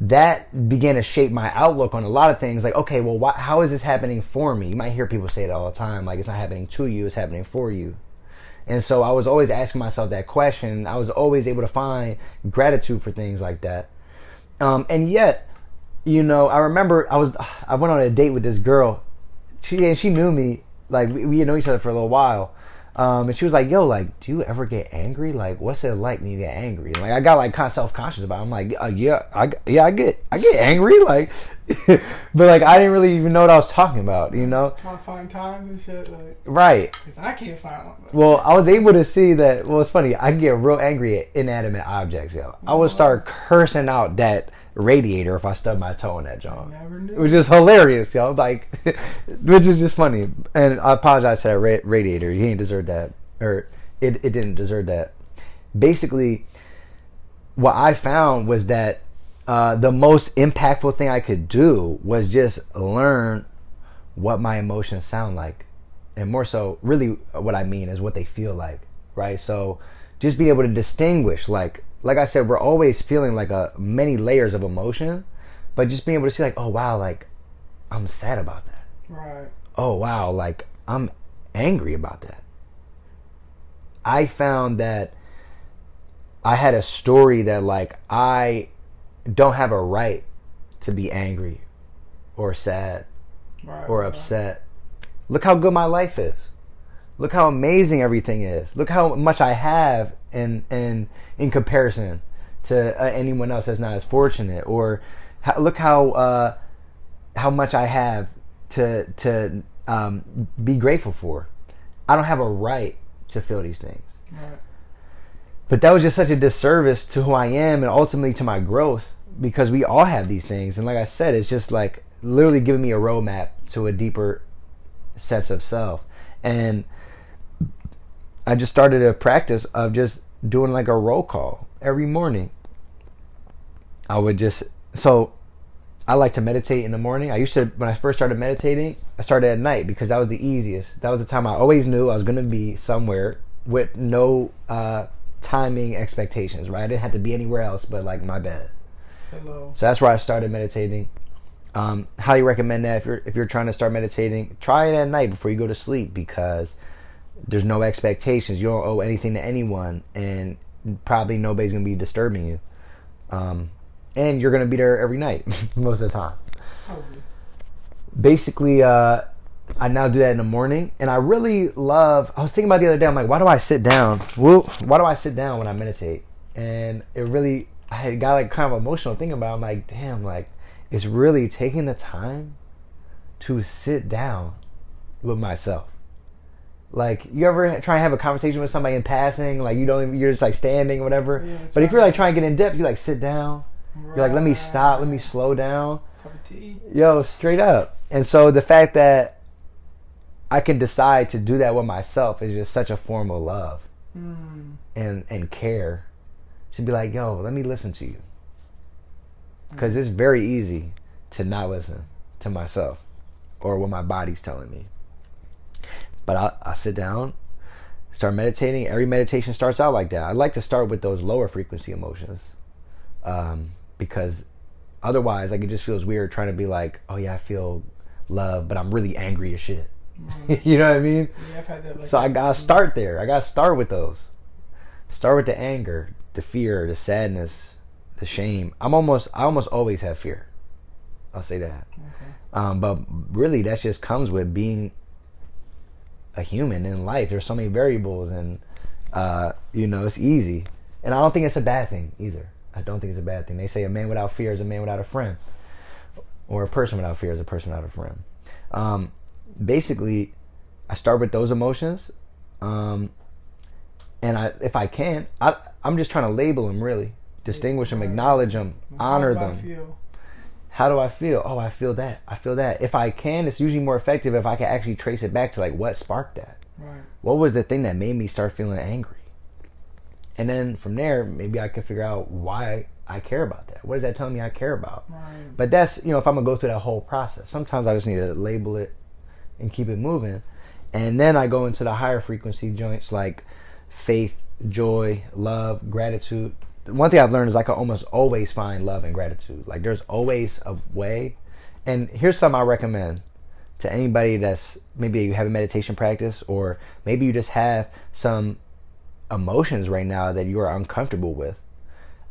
that began to shape my outlook on a lot of things. Like, okay, well, how is this happening for me? You might hear people say it all the time. Like, it's not happening to you, it's happening for you. And so I was always asking myself that question. I was always able to find gratitude for things like that. And yet, you know, I remember I went on a date with this girl. She knew me. Like, we had known each other for a little while. And she was like, yo, like, do you ever get angry? Like, what's it like when you get angry? Like, I got like kind of self-conscious about it. I'm like, I get angry. Like, but like, I didn't really even know what I was talking about, you know? Trying to find times and shit. Like, right. Because I can't find one. Well, I was able to see that, well, it's funny. I get real angry at inanimate objects, yo. I would start cursing out that radiator if I stubbed my toe in that joint. Which is hilarious, yo. Like, which is just funny. And I apologize to that radiator. He didn't deserve that, or it didn't deserve that. Basically, what I found was that the most impactful thing I could do was just learn what my emotions sound like, and more so, really, what I mean is what they feel like, right? So, just be able to distinguish, like I said, we're always feeling like many layers of emotion, but just being able to see like, oh wow, like I'm sad about that. Right. Oh wow, like I'm angry about that. I found that I had a story that like I don't have a right to be angry or sad or upset. Look how good my life is. Look how amazing everything is. Look how much I have in comparison to anyone else that's not as fortunate. Or look how much I have to be grateful for. I don't have a right to feel these things. Right. But that was just such a disservice to who I am and ultimately to my growth, because we all have these things. And like I said, it's just like literally giving me a roadmap to a deeper sense of self. And I just started a practice of just doing like a roll call every morning. I like to meditate in the morning. I used to, when I first started meditating, I started at night because that was the easiest. That was the time I always knew I was going to be somewhere with no timing expectations, right? I didn't have to be anywhere else but like my bed. Hello. So that's where I started meditating. Highly recommend that if you're trying to start meditating, try it at night before you go to sleep, because there's no expectations. You don't owe anything to anyone, and probably nobody's going to be disturbing you. And you're going to be there every night most of the time. Basically, I now do that in the morning, and I really love, I was thinking about the other day, I'm like, why do I sit down? Why do I sit down when I meditate? And I had got like kind of emotional thinking about it. I'm like, damn, like, it's really taking the time to sit down with myself. Like, you ever try and have a conversation with somebody in passing, like you're just like standing or whatever. Yeah, but if you're like trying to get in depth, you like sit down. Right. You're like, let me stop, let me slow down. Cup of tea. Yo, straight up. And so the fact that I can decide to do that with myself is just such a form of love and care. To be like, yo, let me listen to you. Because it's very easy to not listen to myself or what my body's telling me. But I sit down, start meditating. Every meditation starts out like that. I like to start with those lower frequency emotions, because otherwise I could just feels weird trying to be like, oh yeah, I feel love, but I'm really angry as shit. You know what I mean? Yeah, I've had that. Like, so I gotta start there. I gotta start with those. Start with the anger, the fear, the sadness, the shame. I almost always have fear. I'll say that. Okay. But really, that just comes with being a human in life. There's so many variables, and it's easy. And I don't think it's a bad thing either. I don't think it's a bad thing. They say a man without fear is a man without a friend, or a person without fear is a person without a friend. Basically, I start with those emotions, and if I can, I'm just trying to label them, really distinguish them, acknowledge them, honor them. How do I feel? Oh, I feel that. I feel that. If I can, it's usually more effective if I can actually trace it back to like what sparked that. Right. What was the thing that made me start feeling angry? And then from there, maybe I can figure out why I care about that? What is that telling me I care about? Right. But that's, if I'm going to go through that whole process, sometimes I just need to label it and keep it moving. And then I go into the higher frequency joints like faith, joy, love, gratitude. One thing I've learned is I can almost always find love and gratitude. Like there's always a way. And here's something I recommend to anybody that's maybe you have a meditation practice, or maybe you just have some emotions right now that you are uncomfortable with.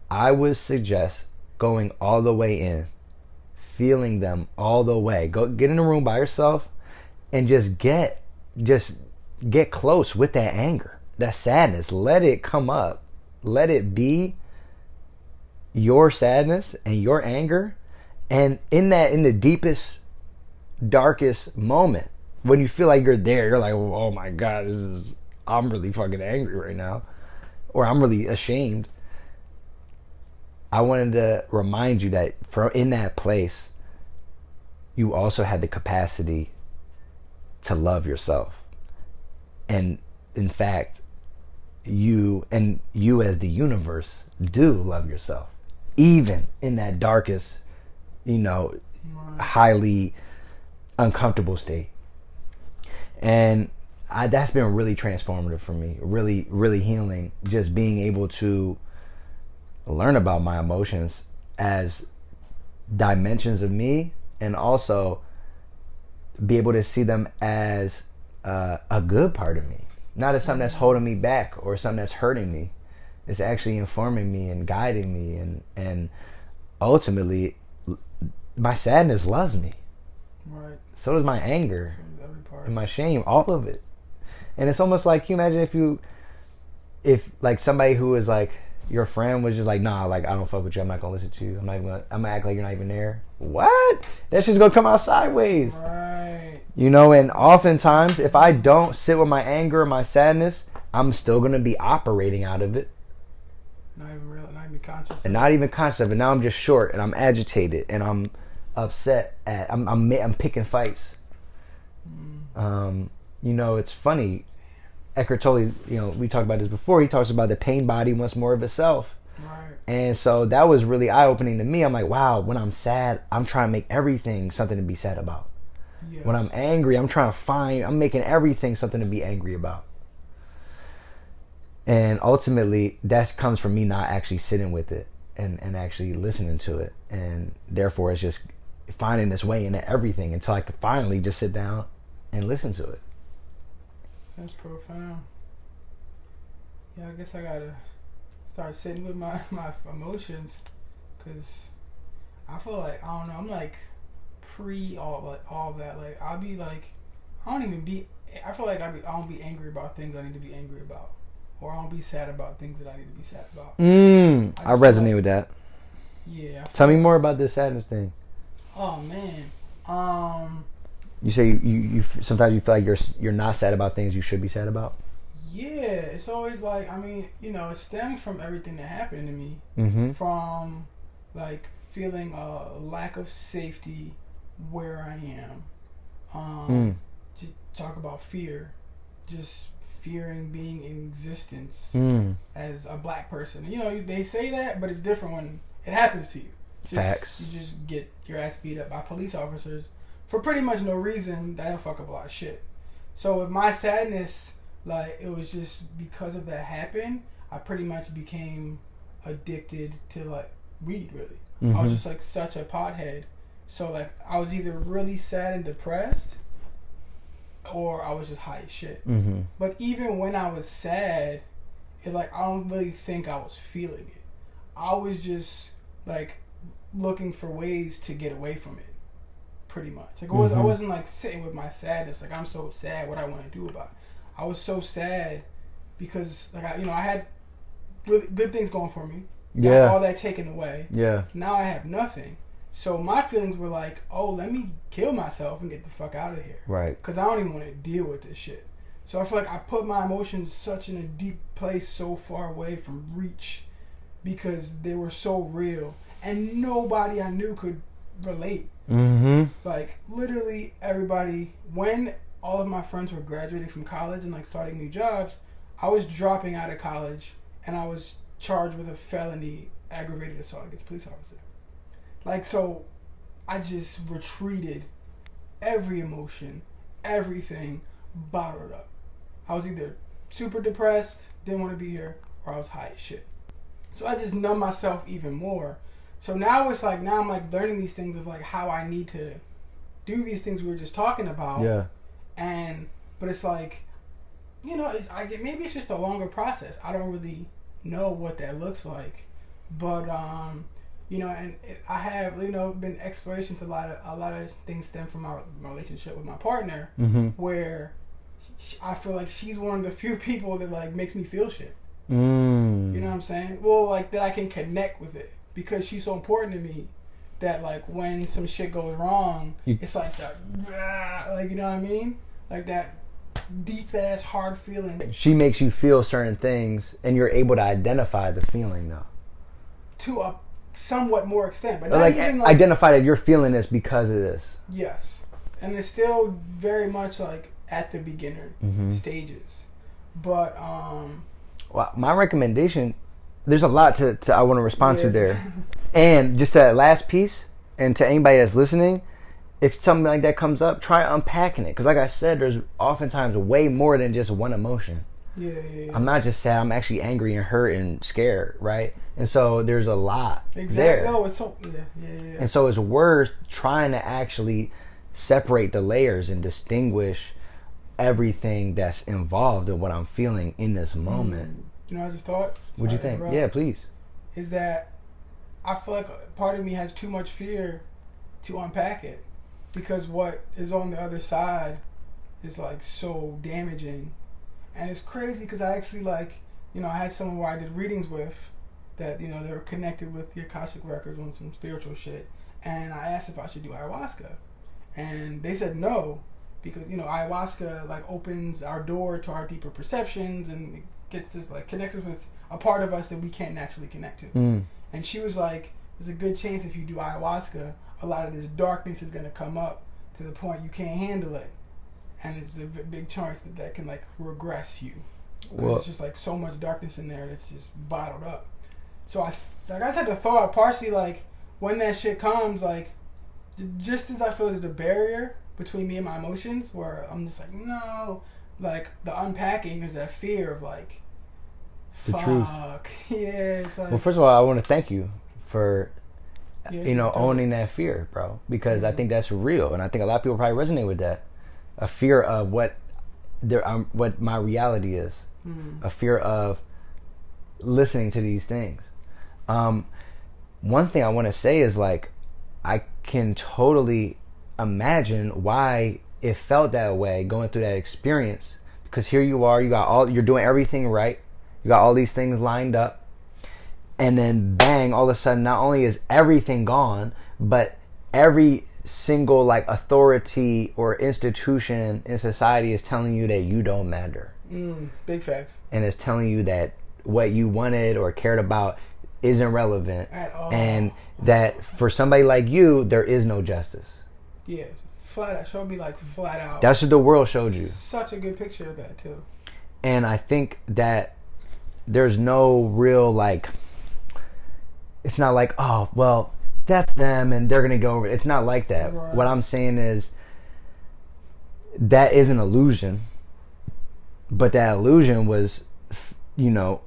I would suggest going all the way in, feeling them all the way. Go get in a room by yourself and just get close with that anger, that sadness. Let it come up. Let it be your sadness and your anger. And in the deepest, darkest moment, when you feel like you're there, you're like, oh my God, I'm really fucking angry right now, or I'm really ashamed. I wanted to remind you that in that place, you also had the capacity to love yourself. And in fact, you as the universe do love yourself, even in that darkest, highly uncomfortable state. And that's been really transformative for me, really, really healing, just being able to learn about my emotions as dimensions of me, and also be able to see them as a good part of me, not as something that's holding me back or something that's hurting me. It's actually informing me and guiding me, and ultimately my sadness loves me. Right. So does my anger Every part. and my shame, all of it. And it's almost like, can you imagine if like somebody who was like your friend was just like, nah, like I don't fuck with you, I'm not gonna listen to you, I'm gonna act like you're not even there. What? That shit's gonna come out sideways. Right. And oftentimes if I don't sit with my anger or my sadness, I'm still gonna be operating out of it. Not even conscious. And not even conscious of it. Now I'm just short and I'm agitated and I'm upset I'm picking fights. It's funny. Eckhart Tolle, we talked about this before. He talks about the pain body wants more of itself. Right. And so that was really eye-opening to me. I'm like, wow, when I'm sad, I'm trying to make everything something to be sad about. Yes. When I'm angry, I'm making everything something to be angry about. And ultimately, that comes from me not actually sitting with it and actually listening to it. And therefore, it's just finding its way into everything until I could finally just sit down and listen to it. That's profound. Yeah, I guess I gotta start sitting with my emotions, because I feel like, I don't know, I'm like pre all that. Like I'll be like, I feel like I don't be angry about things I need to be angry about, or I don't be sad about things that I need to be sad about. I resonate with that. Yeah. Tell me more about this sadness thing. Oh man. You say you sometimes you feel like you're not sad about things you should be sad about. Yeah, it's always like, it stems from everything that happened to me. Mm-hmm. From like feeling a lack of safety where I am. To talk about fear, just fearing being in existence as a black person. They say that, but it's different when it happens to you. Facts. You just get your ass beat up by police officers for pretty much no reason. That'll fuck up a lot of shit. So with my sadness, like, it was just because of that happened, I pretty much became addicted to like weed, really. Mm-hmm. I was just like such a pothead. So like I was either really sad and depressed, or I was just high as shit. Mm-hmm. But even when I was sad, I don't really think I was feeling it. I was just like looking for ways to get away from it, pretty much. Like I wasn't like sitting with my sadness. Like, I'm so sad, what I want to do about it. I was so sad because like I had really good things going for me. Yeah. All that taken away. Yeah. Now I have nothing. So my feelings were like, oh, let me kill myself and get the fuck out of here. Right. Because I don't even want to deal with this shit. So I feel like I put my emotions such in a deep place, so far away from reach, because they were so real. And nobody I knew could relate. Mm-hmm. Like, literally everybody, when all of my friends were graduating from college and like starting new jobs, I was dropping out of college and I was charged with a felony aggravated assault against a police officer. Like, so I just retreated every emotion, everything bottled up. I was either super depressed, didn't want to be here, or I was high as shit. So I just numb myself even more. So now it's like, now I'm like learning these things of like how I need to do these things we were just talking about. Yeah. But it's like, you know, maybe it's just a longer process. I don't really know what that looks like. But, you know, I have, you know, been exploration to a lot of things stem from my relationship with my partner, where I feel like she's one of the few people that like makes me feel shit. You know what I'm saying? Well, like that I can connect with it because she's so important to me that like when some shit goes wrong, it's like that, like, you know what I mean? Like that deep ass hard feeling. She makes you feel certain things, and you're able to identify the feeling though. To a somewhat more extent, but not like, even like identify that you're feeling this because of this. Yes, and it's still very much like at the beginner stages, but well, my recommendation, there's a lot to I want to respond to there, and just that last piece, and to anybody that's listening, if something like that comes up, try unpacking it, because like I said, there's oftentimes way more than just one emotion. Yeah. I'm not just sad. I'm actually angry and hurt and scared, right? And so there's a lot there. Oh, it's so yeah. And so it's worth trying to actually separate the layers and distinguish everything that's involved in what I'm feeling in this moment. You know, I just thought. What'd you think? Yeah, please. Is that I feel like part of me has too much fear to unpack it, because what is on the other side is like so damaging. And it's crazy because I actually, like, you know, I had someone where I did readings with that, you know, they were connected with the Akashic Records on some spiritual shit. And I asked if I should do ayahuasca. And they said no, because, you know, ayahuasca, like, opens our door to our deeper perceptions and it gets us, like, connects us with a part of us that we can't naturally connect to. And she was like, there's a good chance if you do ayahuasca, a lot of this darkness is going to come up to the point you can't handle it. And it's a big chance that can like regress you, because it's just like so much darkness in there that's just bottled up. So I just had the thought, partially like when that shit comes, like just as I feel there's a barrier between me and my emotions, where I'm just like, no, like the unpacking is that fear of like, the fuck, truth. Yeah. It's like, well, first of all, I want to thank you for you know owning that fear, bro, because I think that's real, and I think a lot of people probably resonate with that. A fear of what my reality is. A fear of listening to these things. One thing I want to say is like, I can totally imagine why it felt that way going through that experience, because here you are, you're doing everything right, you got all these things lined up, and then bang, all of a sudden, not only is everything gone, but every single like authority or institution in society is telling you that you don't matter. Big facts. And it's telling you that what you wanted or cared about isn't relevant at all, and that for somebody like you there is no justice. Yeah, flat out. Showed me like flat out. That's what the world showed you. Such a good picture of that too. And I think that there's no real like, it's not like, oh well, that's them and they're gonna go over it. It's not like that. Right. What I'm saying is that is an illusion, but that illusion was, you know,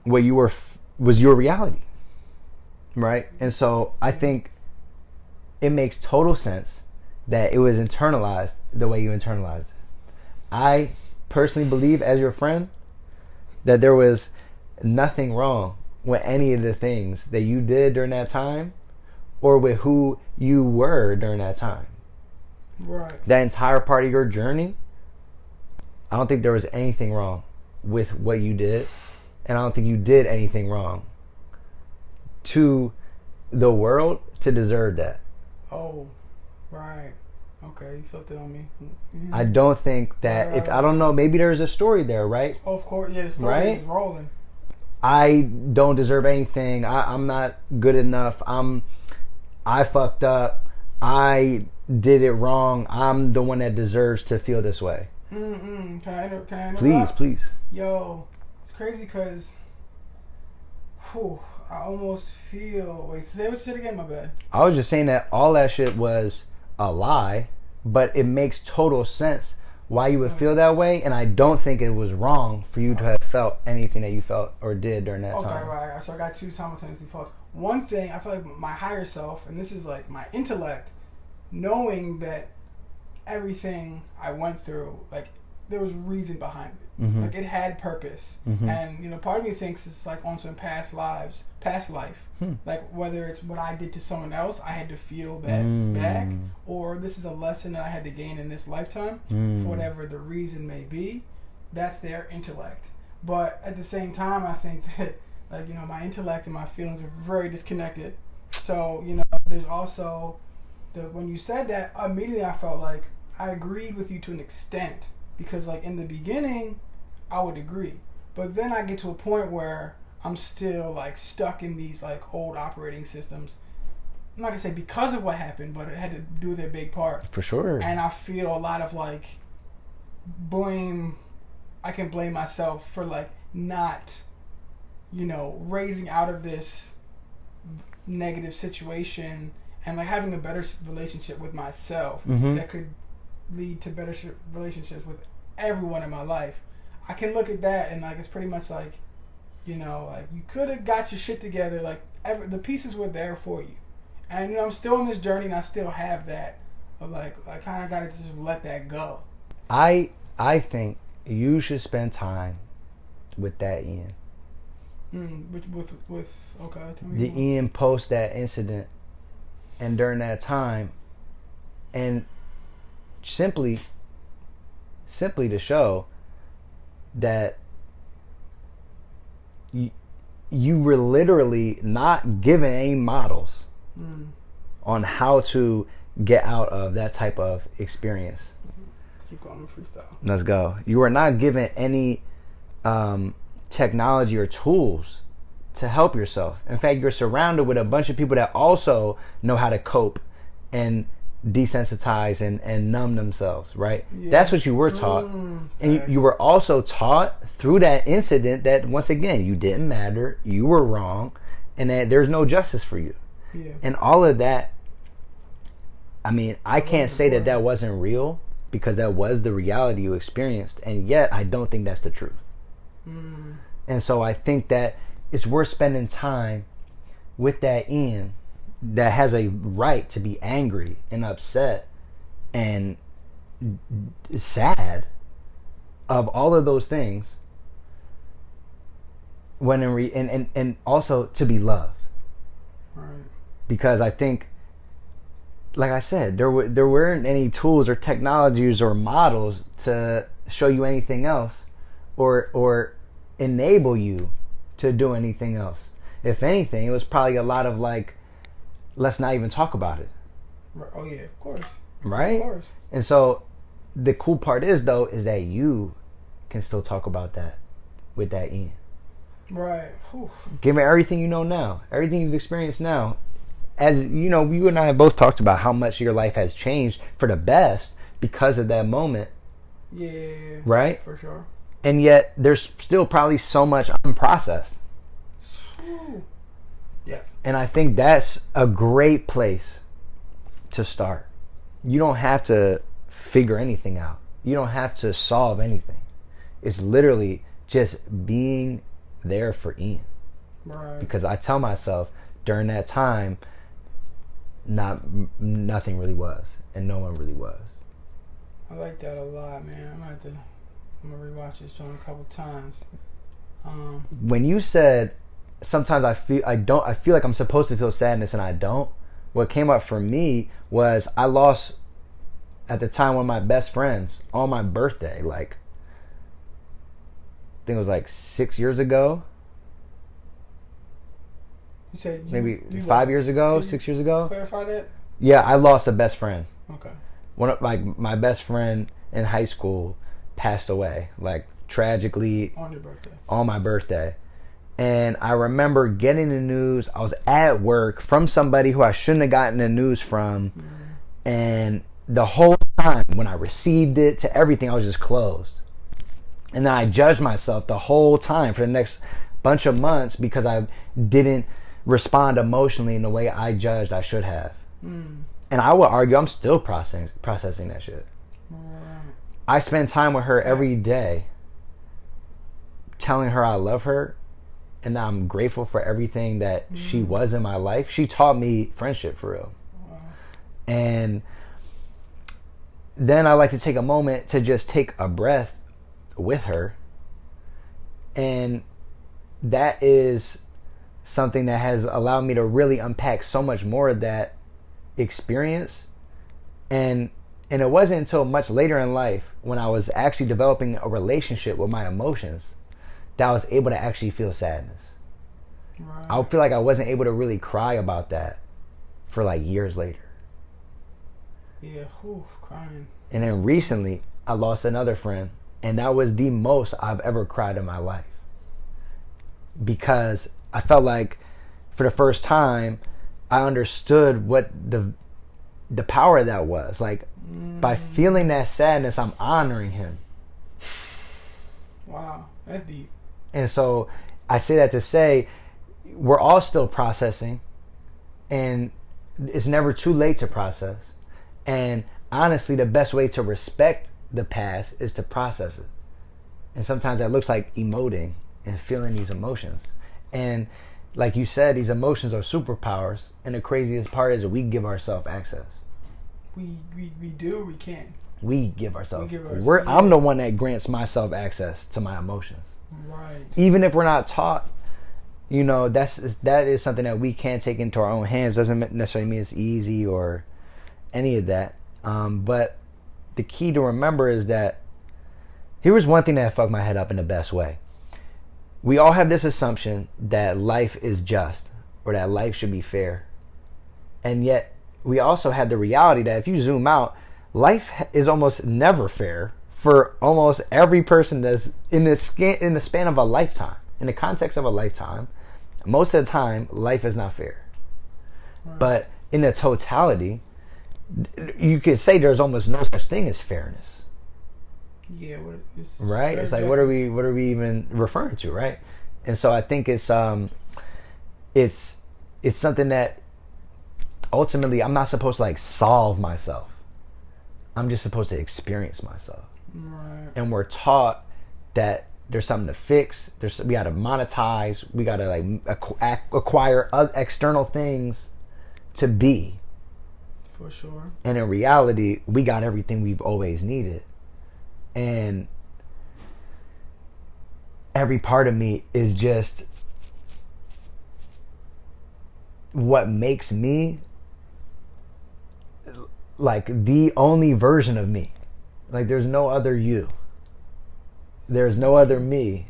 what you were was your reality, right? And so I think it makes total sense that it was internalized the way you internalized it. I personally believe, as your friend, that there was nothing wrong with any of the things that you did during that time, or with who you were during that time. Right. That entire part of your journey, I don't think there was anything wrong with what you did, and I don't think you did anything wrong to the world to deserve that. Oh, right. Okay, you flipped it on me. I don't think that I don't know, maybe there's a story there, right? Oh, of course, yeah, the story is rolling. I don't deserve anything. I'm not good enough. I fucked up. I did it wrong. I'm the one that deserves to feel this way. Can I interrupt? Please. Yo, it's crazy because I almost feel. Wait, say what you said again. My bad. I was just saying that all that shit was a lie, but it makes total sense why you would feel that way, and I don't think it was wrong for you to have felt anything that you felt or did during that time. Okay, right. So I got two simultaneously thoughts. One thing, I feel like my higher self, and this is like my intellect, knowing that everything I went through, like, there was reason behind it. Mm-hmm. Like, it had purpose. Mm-hmm. And, you know, part of me thinks it's like on some past life. Like, whether it's what I did to someone else, I had to feel that back, or this is a lesson that I had to gain in this lifetime, for whatever the reason may be. That's their intellect. But at the same time, I think that, like, you know, my intellect and my feelings are very disconnected. So, you know, there's also, when you said that, immediately I felt like I agreed with you to an extent. Because, like, in the beginning, I would agree. But then I get to a point where I'm still, like, stuck in these, like, old operating systems. I'm not going to say because of what happened, but it had to do with a big part. For sure. And I feel a lot of, like, blame. I can blame myself for, like, not, you know, raising out of this negative situation and, like, having a better relationship with myself that could lead to better relationships with everyone in my life. I can look at that and, like, it's pretty much like, you know, like, you could have got your shit together, like, the pieces were there for you. And, you know, I'm still on this journey and I still have that, but, like, I kind of got to just let that go. I think you should spend time with that Ian. With okay. Tell me the more. Ian post that incident and during that time, and simply to show that you were literally not given any models on how to get out of that type of experience. Keep going, freestyle. Let's go. You were not given any technology or tools to help yourself. In fact, you're surrounded with a bunch of people that also know how to cope and desensitize and numb themselves, right? Yeah. That's what you were taught. And you were also taught through that incident that, once again, you didn't matter, you were wrong, and that there's no justice for you. Yeah. And all of that, I mean, I can't say that wasn't real, because that was the reality you experienced, and yet I don't think that's the truth. And so I think that it's worth spending time with that Ian that has a right to be angry and upset and sad of all of those things, when and also to be loved. Right. Because I think, like I said, there weren't any tools or technologies or models to show you anything else or enable you to do anything else. If anything, it was probably a lot of, like, let's not even talk about it. Oh yeah, of course. Right? Of course. And so the cool part is that you can still talk about that with that Ian. Right. Whew. Give me everything you know now, everything you've experienced now. As you know, you and I have both talked about how much your life has changed for the best because of that moment. Yeah. Right? For sure. And yet there's still probably so much unprocessed. Yes. And I think that's a great place to start. You don't have to figure anything out. You don't have to solve anything. It's literally just being there for Ian. Right. Because I tell myself during that time, nothing really was, and no one really was. I like that a lot, man. I'm gonna rewatch this joint a couple times. When you said, sometimes I feel like I'm supposed to feel sadness and I don't. What came up for me was I lost, at the time, one of my best friends on my birthday. Like, I think it was like 6 years ago. You said maybe 5 years ago, 6 years ago. Clarify that. Yeah, I lost a best friend. Okay. One of my best friend in high school passed away, like, tragically on your birthday. On my birthday. And I remember getting the news. I was at work from somebody who I shouldn't have gotten the news from. And the whole time when I received it to everything, I was just closed. And then I judged myself the whole time for the next bunch of months because I didn't respond emotionally in the way I judged I should have. And I would argue I'm still processing that shit. I spend time with her every day, telling her I love her and I'm grateful for everything that she was in my life. She taught me friendship for real. And then I like to take a moment to just take a breath with her. And that is something that has allowed me to really unpack so much more of that experience. And it wasn't until much later in life when I was actually developing a relationship with my emotions that I was able to actually feel sadness. Right. I feel like I wasn't able to really cry about that for like years later. Yeah, crying. And then recently I lost another friend, and that was the most I've ever cried in my life. Because I felt like for the first time I understood what the power of that was. Like by feeling that sadness, I'm honoring him. Wow, that's deep. And so I say that to say we're all still processing, and it's never too late to process. And honestly, the best way to respect the past is to process it. And sometimes that looks like emoting and feeling these emotions. And like you said, these emotions are superpowers. And the craziest part is that we give ourselves access. We do, we can. We give ourselves. I'm the one that grants myself access to my emotions. Right. Even if we're not taught, that is something that we can take into our own hands. Doesn't necessarily mean it's easy or any of that. But the key to remember is that here was one thing that fucked my head up in the best way. We all have this assumption that life is just, or that life should be fair. And yet we also have the reality that if you zoom out, life is almost never fair for almost every person that's in the span of a lifetime. In the context of a lifetime, most of the time, life is not fair. Right. But in the totality, you could say there's almost no such thing as fairness. Yeah, right. It's like what are we even referring to, right? And so I think it's something that ultimately I'm not supposed to like solve myself. I'm just supposed to experience myself. Right. And we're taught that there's something to fix. We got to monetize. We got to like acquire external things to be. For sure. And in reality, we got everything we've always needed. And every part of me is just what makes me like the only version of me. Like there's no other you. There's no other me.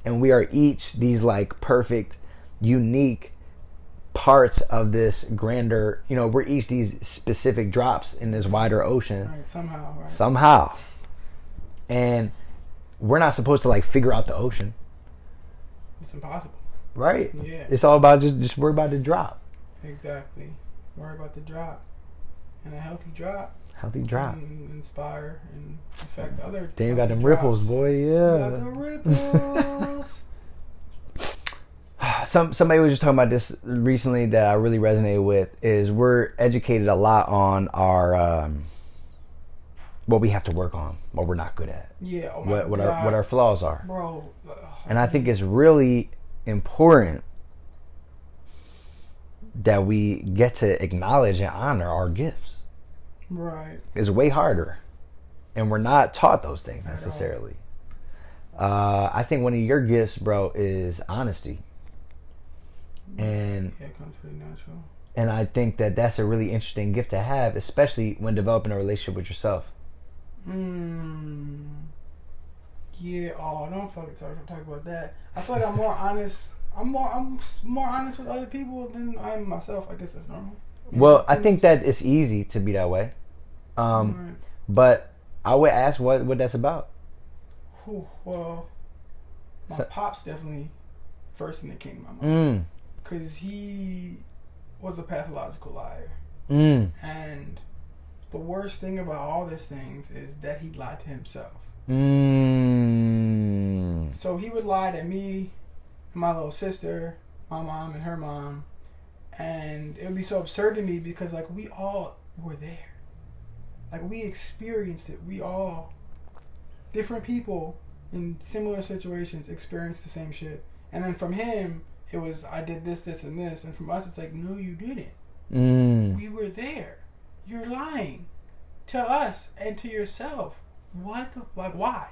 And we are each these like perfect, unique parts of this grander, we're each these specific drops in this wider ocean. Right, somehow. Somehow. And we're not supposed to like figure out the ocean. It's impossible. Right? Yeah. It's all about just worry about the drop. Exactly. Worry about the drop. And a healthy drop. Healthy drop. And inspire and affect other. Damn, you got them ripples, boy. Yeah. Got the ripples. Somebody was just talking about this recently that I really resonated with is we're educated a lot on our what we have to work on, what we're not good at. Yeah. Oh what our flaws are. Bro. And I think it's really important that we get to acknowledge and honor our gifts. Right. It's way harder. And we're not taught those things necessarily. I think one of your gifts, bro, is honesty. And yeah, it comes pretty natural. And I think that that's a really interesting gift to have, especially when developing a relationship with yourself. Yeah. Oh, don't fucking talk about that. I feel like I'm more honest. I'm more honest with other people than I am myself. I guess that's normal. Well, I think that it's easy to be that way. Right. But I would ask what that's about. Well, my pop's definitely first thing that came to my mind. Because he was a pathological liar. And the worst thing about all these things is that he lied to himself. So he would lie to me and my little sister, my mom and her mom, and it would be so absurd to me because like we all were there, like we experienced it. We all, different people in similar situations, experienced the same shit. And then from him, it was I did this, this, and this, and from us, it's like no, you didn't. We were there. You're lying to us and to yourself. What the, like, why?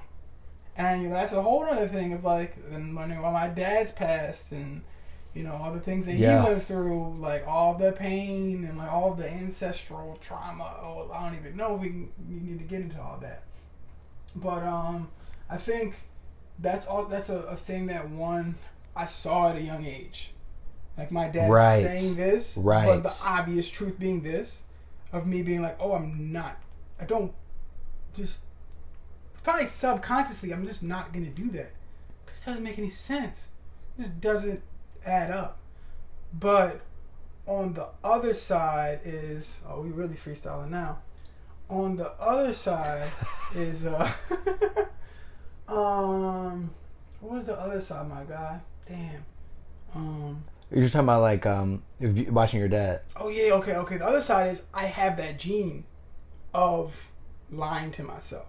And you know, that's a whole other thing of like, then when my dad's passed and, you know, all the things that he went through, like all the pain and like all the ancestral trauma. Oh, I don't even know. We need to get into all that. But I think that's a thing that I saw at a young age. Like my dad saying this, but the obvious truth being this, of me being like, oh, I don't just, probably subconsciously, I'm just not going to do that. Because it doesn't make any sense. It just doesn't add up. But on the other side is, we really freestyling now. On the other side is, what was the other side, my guy? Damn. You're just talking about like watching your dad. Oh yeah, okay. The other side is I have that gene of lying to myself.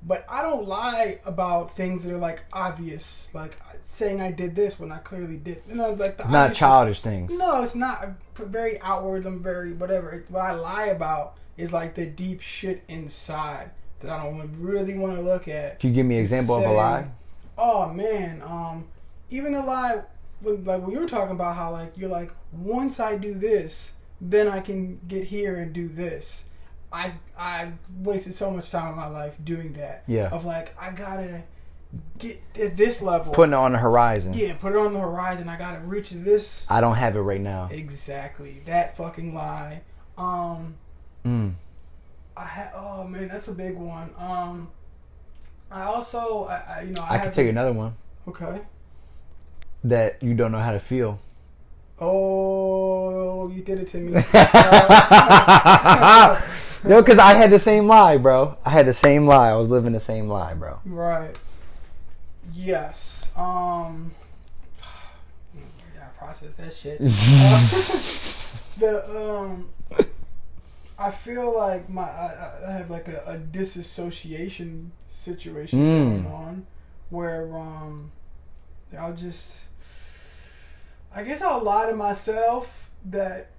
But I don't lie about things that are like obvious, like saying I did this when I clearly did. You know, like the not childish things. No, it's not very outward. I'm very whatever. What I lie about is like the deep shit inside that I don't really want to look at. Can you give me an example of a lie? Oh man, even a lie. Like when you were talking about how like you're like, once I do this, then I can get here and do this. I wasted so much time in my life doing that. Yeah. Of like, I gotta get at this level. Putting it on the horizon. Yeah, put it on the horizon. I gotta reach this. I don't have it right now. Exactly. That fucking lie. Oh man, that's a big one. I also, I can tell you another one. Okay. That you don't know how to feel. Oh, you did it to me. Yo, because I had the same lie, bro. I was living the same lie, bro. Right. Yes. I gotta process that shit. I feel like I have like a disassociation situation going on where I'll lie to myself that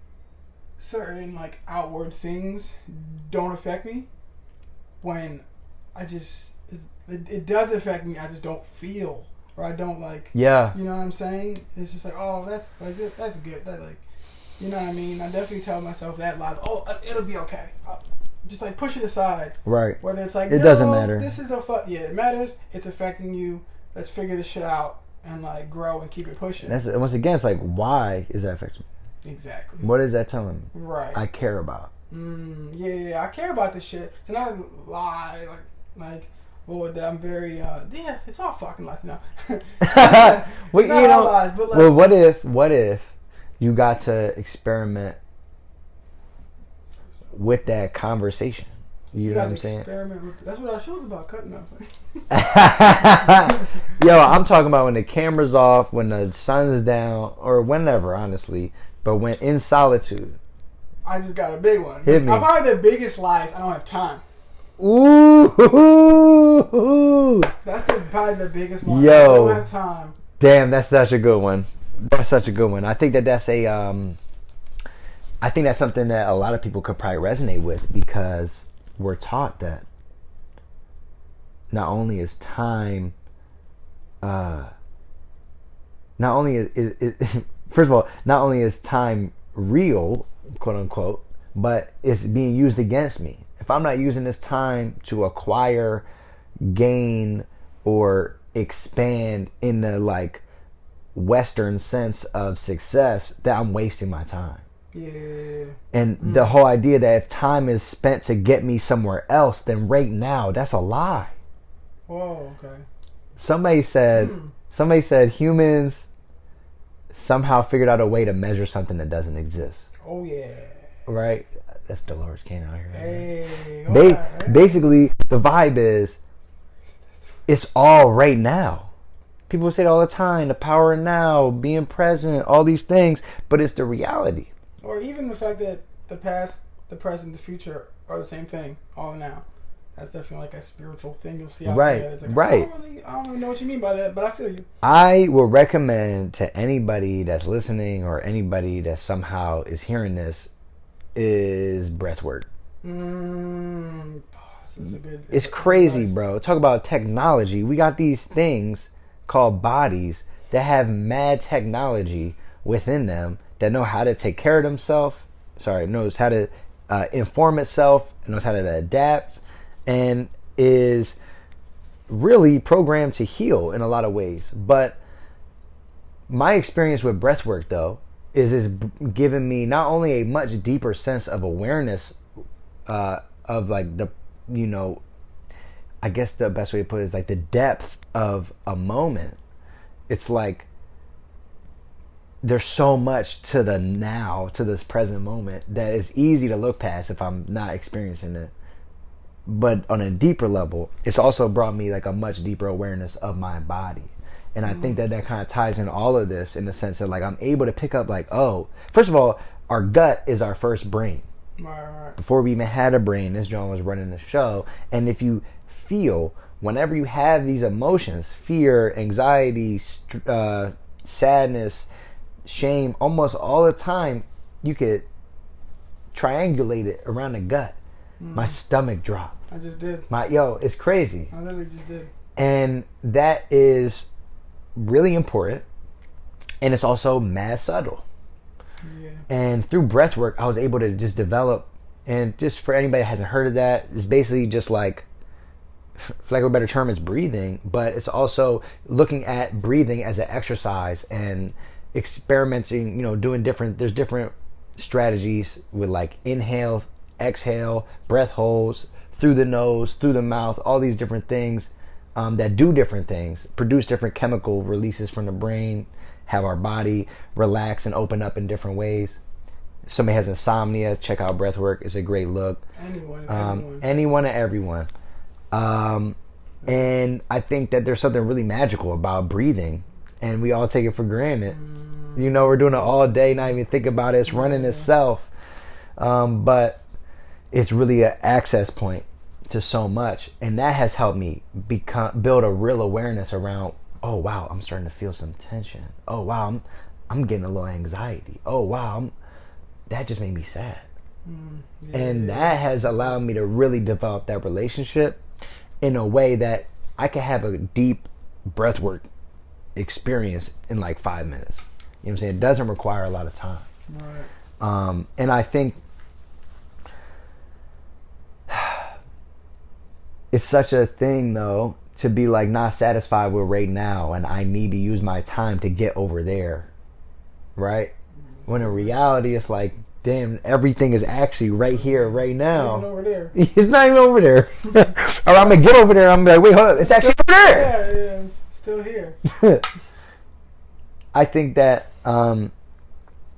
certain like outward things don't affect me when it does affect me. I just don't feel, or I don't like, you know what I'm saying? It's just like, oh, that's good. That like, you know what I mean? I definitely tell myself that lie. Oh, it'll be okay. Just like push it aside. Right. Whether it's like, it doesn't matter. This is it matters. It's affecting you. Let's figure this shit out and like grow and keep it pushing. That's once again, it's like, why is that affecting me? Exactly. What is that telling me? Right. I care about. Yeah, I care about this shit. It's not a lie, that I'm very it's all fucking lies now. Well, you know, lies, but like, well, what if you got to experiment with that conversation? You know what I'm saying? That's what our show's about, cutting up. Yo, I'm talking about when the camera's off, when the sun's down, or whenever, honestly. But when in solitude. I just got a big one. Hit me. Probably the biggest lie is I don't have time. Ooh. That's probably the biggest one. Yo. I don't have time. Damn, that's such a good one. I think that's I think that's something that a lot of people could probably resonate with, because we're taught that not only is time first of all, not only is time real, quote unquote, but it's being used against me. If I'm not using this time to acquire, gain, or expand in the like Western sense of success, that I'm wasting my time. Yeah. And the whole idea that if time is spent to get me somewhere else, then right now, that's a lie. Whoa, okay. Somebody said humans somehow figured out a way to measure something that doesn't exist. Oh yeah. Right? That's Dolores Cannon out here. Hey. Basically, the vibe is, it's all right now. People say it all the time, the power of now, being present, all these things, but it's the reality. Or even the fact that the past, the present, the future are the same thing, all now. That's definitely like a spiritual thing you'll see out there. It's like, right. I don't really know what you mean by that, but I feel you. I will recommend to anybody that's listening or anybody that somehow is hearing this is breath work. It's crazy, advice. Bro. Talk about technology. We got these things called bodies that have mad technology within them that know how to take care of themselves. Knows how to inform itself, knows how to adapt, and is really programmed to heal in a lot of ways. But my experience with breathwork, though, is giving me not only a much deeper sense of awareness of like the, I guess the best way to put it is like the depth of a moment. It's like there's so much to the now, to this present moment, that is easy to look past if I'm not experiencing it. But on a deeper level, it's also brought me like a much deeper awareness of my body. And I think that kind of ties in all of this in the sense that like I'm able to pick up like, oh, first of all, our gut is our first brain. Right. Before we even had a brain, this John was running the show. And if you feel, whenever you have these emotions, fear, anxiety, sadness, shame, almost all the time, you could triangulate it around the gut. My stomach dropped. I just did. It's crazy. I literally just did. And that is really important. And it's also mad subtle. Yeah. And through breath work, I was able to just develop, and just for anybody that hasn't heard of that, it's basically just like, for lack of a better term, it's breathing, but it's also looking at breathing as an exercise and experimenting, there's different strategies with like inhale, exhale, breath holds, through the nose, through the mouth, all these different things that do different things, produce different chemical releases from the brain, have our body relax and open up in different ways. If somebody has insomnia, check out breathwork. It's a great look. Anyone and everyone. And I think that there's something really magical about breathing, and we all take it for granted. We're doing it all day, not even think about it. It's running itself. But it's really an access point to so much, and that has helped me build a real awareness around, oh wow, I'm starting to feel some tension. Oh wow, I'm getting a little anxiety. Oh wow, that just made me sad. And that has allowed me to really develop that relationship in a way that I can have a deep breathwork experience in like 5 minutes. You know what I'm saying? It doesn't require a lot of time. Right. And I think it's such a thing, though, to be like not satisfied with right now, and I need to use my time to get over there, right? When in reality, it's like, damn, everything is actually right here, right now. It's not even over there. It's not even over there. Or I'm gonna get over there. I'm like, wait, hold up, it's actually over there. Yeah, still here. I think that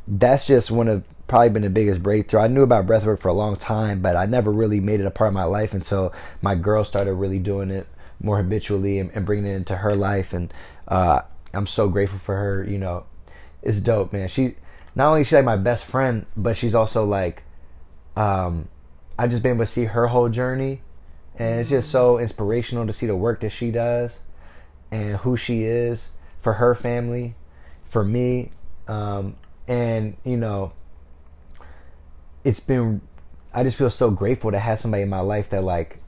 that's just probably been the biggest breakthrough. I knew about breathwork for a long time, but I never really made it a part of my life until my girl started really doing it more habitually and bringing it into her life. And I'm so grateful for her. It's dope, man. Not only is she like my best friend, but she's also like, I've just been able to see her whole journey, and it's just so inspirational to see the work that she does and who she is for her family, for me, and I just feel so grateful to have somebody in my life that like,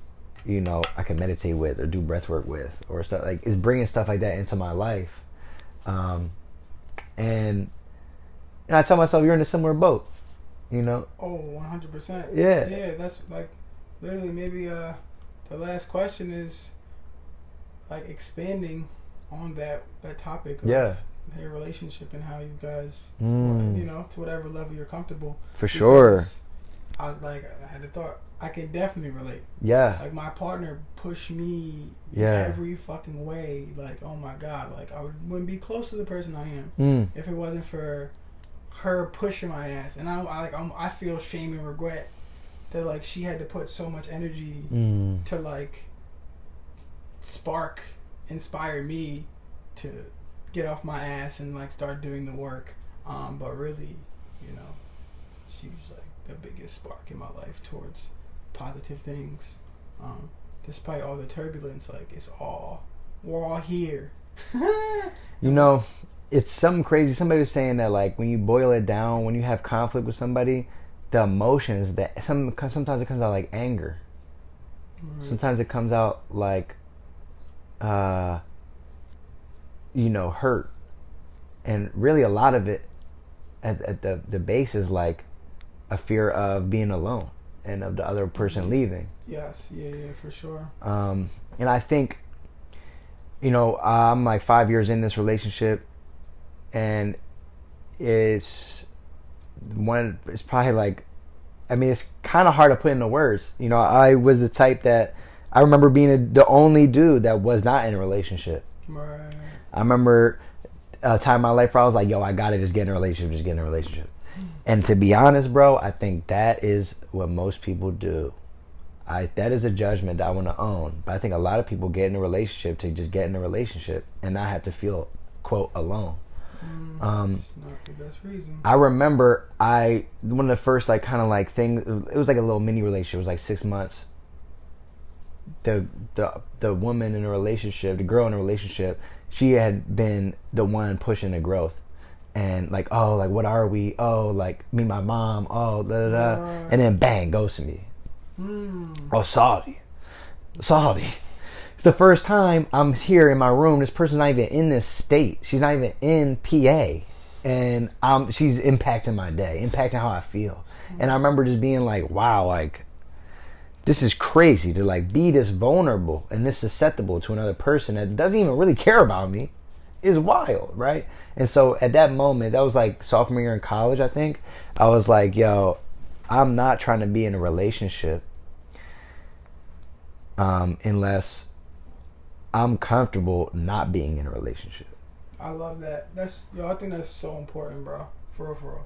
I can meditate with or do breath work with or stuff like, it's bringing stuff like that into my life. And I tell myself, you're in a similar boat, Oh, 100%. Yeah. Yeah, that's like literally maybe the last question is like expanding on that topic of your relationship and how you guys, to whatever level you're comfortable. For sure. I was like, I had the thought, I can definitely relate. Yeah. Like my partner pushed me in every fucking way. Like, oh my God, like I wouldn't be close to the person I am if it wasn't for her pushing my ass. And I feel shame and regret that like she had to put so much energy to like inspire me to get off my ass and like start doing the work. But really, you know, she was like the biggest spark in my life towards positive things. Despite all the turbulence, like we're all here. You know, it's something crazy. Somebody was saying that like when you boil it down, when you have conflict with somebody, the emotions that sometimes it comes out like anger. Right. Sometimes it comes out like, hurt, and really a lot of it at the base is like a fear of being alone and of the other person leaving. Yes, yeah, for sure. And I think, I'm like 5 years in this relationship, and it's probably like, it's kind of hard to put into words. I was the type that I remember being the only dude that was not in a relationship. Right. I remember a time in my life where I was like, yo, I gotta just get in a relationship. And to be honest, bro, I think that is what most people do. That is a judgment that I want to own. But I think a lot of people get in a relationship to just get in a relationship and not have to feel, quote, alone. It's not the best reason. I remember one of the first like kind of like things, it was like a little mini relationship. It was like 6 months. The woman in a relationship, the girl in a relationship, she had been the one pushing the growth. And like, oh, like what are we? Oh, like me, my mom. Oh, da da da. And then bang, goes to me. Oh, Saudi. It's the first time I'm here in my room. This person's not even in this state. She's not even in PA, and she's impacting my day, impacting how I feel. And I remember just being like, wow, like this is crazy to like be this vulnerable and this susceptible to another person that doesn't even really care about me. Is wild, right? And so at that moment, that was like sophomore year in college, I think. I was like, yo, I'm not trying to be in a relationship unless I'm comfortable not being in a relationship. I love that. I think that's so important, bro. For real.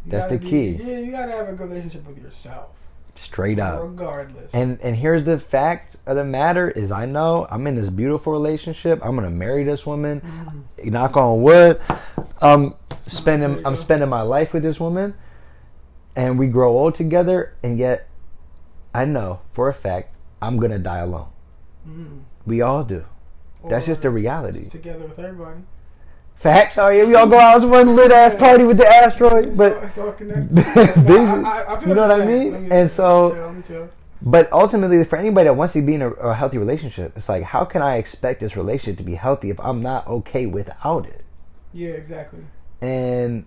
That's the key. Yeah, you gotta have a good relationship with yourself. Straight up. Regardless. And here's the fact of the matter is I know I'm in this beautiful relationship. I'm gonna marry this woman. Knock on wood. I'm spending my life with this woman, and we grow old together, and yet I know for a fact I'm gonna die alone. We all do. That's just the reality. Together with everybody. Facts. Oh yeah, we all go out as one lit ass party with the asteroid, but it's all connected. I feel you know what I mean? And so, but ultimately, for anybody that wants to be in a healthy relationship, it's like, how can I expect this relationship to be healthy if I'm not okay without it? Yeah, exactly. And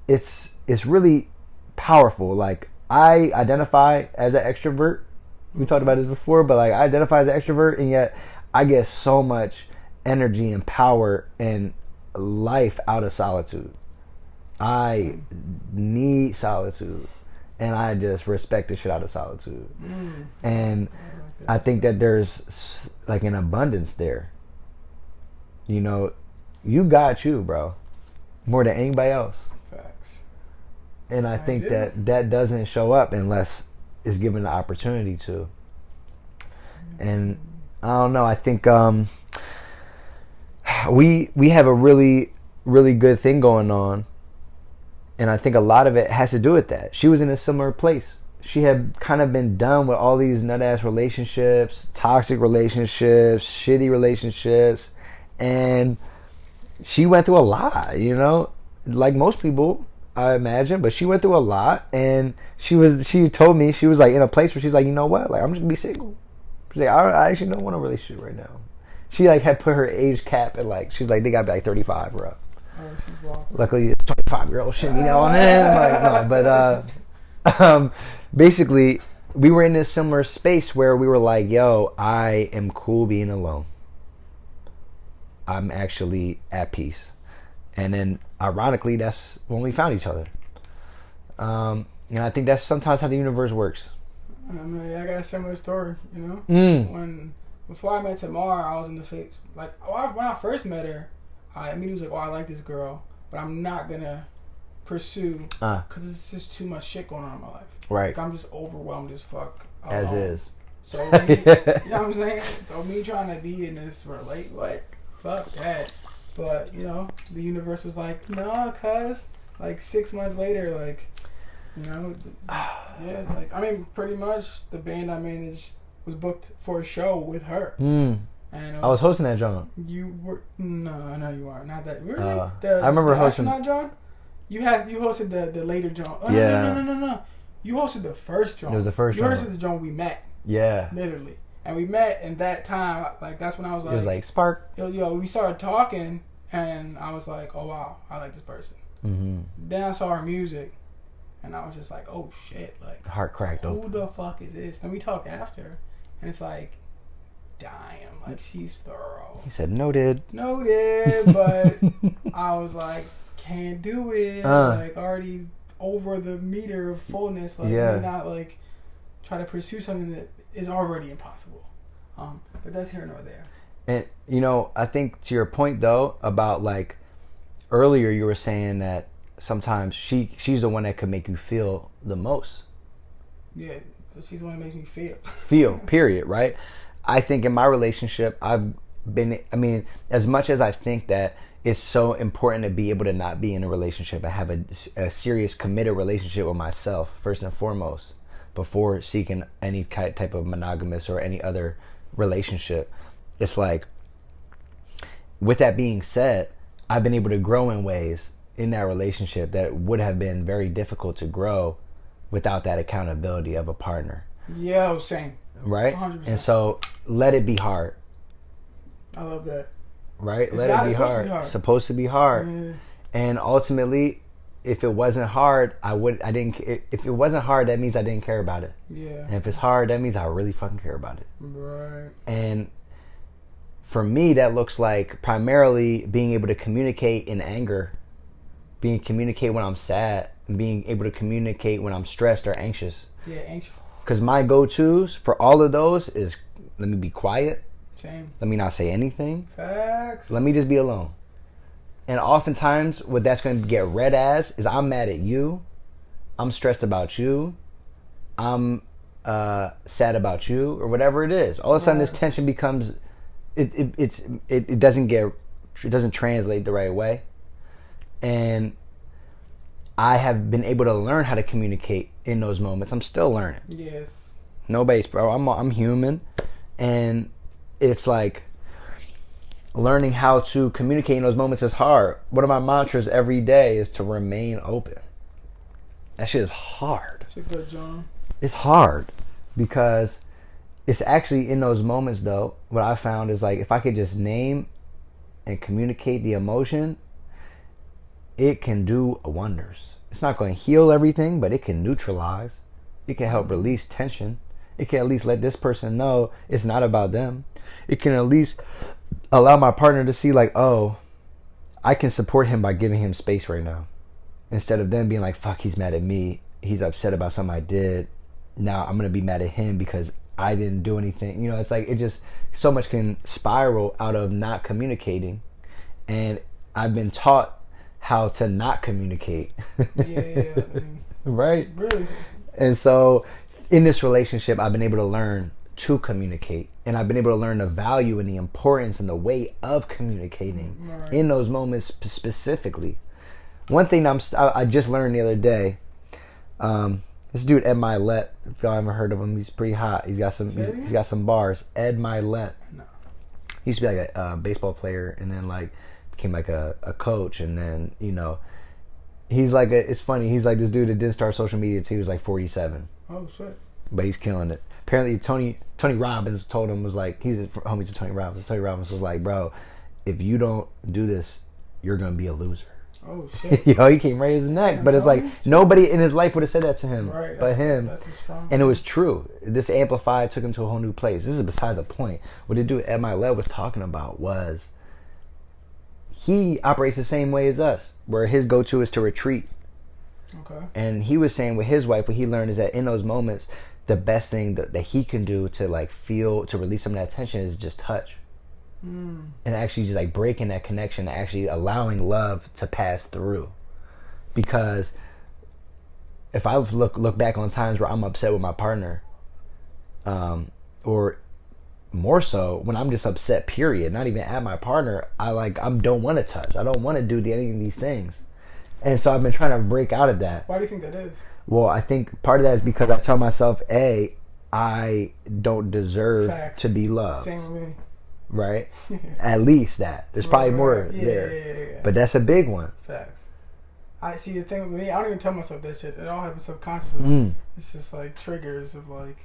it's really powerful. Like, I identify as an extrovert. We talked about this before, but like I identify as an extrovert, and yet I get so much energy and power and life out of solitude. I need solitude, and I just respect the shit out of solitude. And I think that there's like an abundance there. You got you, bro, more than anybody else. Facts. And I think that doesn't show up unless it's given the opportunity to. And I don't know, I think we have a really, really good thing going on, and I think a lot of it has to do with that. She was in a similar place. She had kind of been done with all these nut-ass relationships, toxic relationships, shitty relationships, and she went through a lot, like most people, I imagine, but she went through a lot, and she told me she was like in a place where she's like, you know what, like I'm just gonna be single. She's like, I actually don't want a relationship right now. She like had put her age cap at like, she's like, they gotta be like 35, bro. Luckily it's 25-year-old shit, on it. Like, no, but basically we were in this similar space where we were like, yo, I am cool being alone. I'm actually at peace. And then ironically, that's when we found each other. And I think that's sometimes how the universe works. I got a similar story, Before I met Tamar, I was in the face. Like, when I first met her, I immediately was like, I like this girl, but I'm not going to pursue because it's just too much shit going on in my life. Right. Like, I'm just overwhelmed as fuck. As is. So, you know what I'm saying? So, me trying to be in this fuck that. But, you know, the universe was like, no, cuz. Like 6 months later, like, you know, yeah, like, I mean, pretty much the band I managed was booked for a show with her. And I was hosting that John. You were no, you are not that. Really? I remember hosting that John. You hosted the later John. Oh, yeah. No. You hosted the first John. It was the first. You hosted the John we met. Yeah. Literally, and we met, and that time, like that's when I was like, it was like spark. Yo, we started talking, and I was like, oh wow, I like this person. Mm-hmm. Then I saw her music, and I was just like, oh shit, like heart cracked open. Who the fuck is this? And we talked after, and it's like, damn, like she's thorough. He said noted, but I was like, can't do it. Like already over the meter of fullness. Like not like try to pursue something that is already impossible. But that's here nor there. And you know, I think to your point though about like earlier you were saying that sometimes she's the one that could make you feel the most. Yeah, she's the one that makes me feel. Feel, period, right? I think in my relationship, I've been, I mean, as much as I think that it's so important to be able to not be in a relationship, I have a serious committed relationship with myself, first and foremost, before seeking any type of monogamous or any other relationship. It's like, with that being said, I've been able to grow in ways in that relationship that would have been very difficult to grow without that accountability of a partner. Yeah, same. Right? 100%. And so let it be hard. I love that. Right? Let it be hard. Supposed to be hard. Yeah. And ultimately, if it wasn't hard, if it wasn't hard, that means I didn't care about it. Yeah. And if it's hard, that means I really fucking care about it. Right. And for me, that looks like primarily being able to communicate in anger, communicate when I'm sad, and being able to communicate when I'm stressed or anxious. Yeah, anxious. Because my go-tos for all of those is, let me be quiet. Same. Let me not say anything. Facts. Let me just be alone. And oftentimes, what that's going to get read as is I'm mad at you. I'm stressed about you. I'm sad about you, or whatever it is. All of a sudden, this tension becomes, it doesn't translate the right way. And I have been able to learn how to communicate in those moments. I'm still learning. Yes. No base, bro. I'm human. And it's like learning how to communicate in those moments is hard. One of my mantras every day is to remain open. That shit is hard. That's a good John. It's hard because it's actually in those moments though, what I found is like if I could just name and communicate the emotion, it can do wonders. It's not going to heal everything, but it can neutralize. It can help release tension. It can at least let this person know it's not about them. It can at least allow my partner to see like, oh, I can support him by giving him space right now. Instead of them being like, fuck, he's mad at me. He's upset about something I did. Now I'm going to be mad at him because I didn't do anything. You know, it's like, it just, so much can spiral out of not communicating. And I've been taught how to not communicate. Yeah. I mean, right? Really? And so in this relationship, I've been able to learn to communicate. And I've been able to learn the value and the importance and the weight of communicating in those moments specifically. One thing I just learned the other day, this dude Ed Milet, if y'all ever heard of him, he's pretty hot. He's got some bars. Ed Milet. No. He used to be like a baseball player, and then like became like a coach, and then you know, he's like it's funny. He's like this dude that didn't start social media until he was like 47. Oh shit! But he's killing it. Apparently, Tony Robbins told him, was like, he's homie to Tony Robbins. Tony Robbins was like, bro, if you don't do this, you're gonna be a loser. Oh shit! Yo, he came right his neck. But it's like nobody in his life would have said that to him, right, but him. That's strong. And it was true. This amplified, took him to a whole new place. This is beside the point. What the dude Ed Milet was talking about was he operates the same way as us, where his go-to is to retreat. Okay. And he was saying with his wife, what he learned is that in those moments, the best thing that he can do to like feel, to release some of that tension is just touch. And actually just like breaking that connection, actually allowing love to pass through. Because if I look back on times where I'm upset with my partner, or more so when I'm just upset, period, not even at my partner, I don't want to touch. I don't want to do any of these things. And so I've been trying to break out of that. Why do you think that is? Well, I think part of that is because I tell myself, I don't deserve to be loved. Same with me. Right? At least that. There's probably more there. Yeah. But that's a big one. Facts. I see the thing with me, I don't even tell myself that shit. It all happens subconsciously. It's just like triggers of like,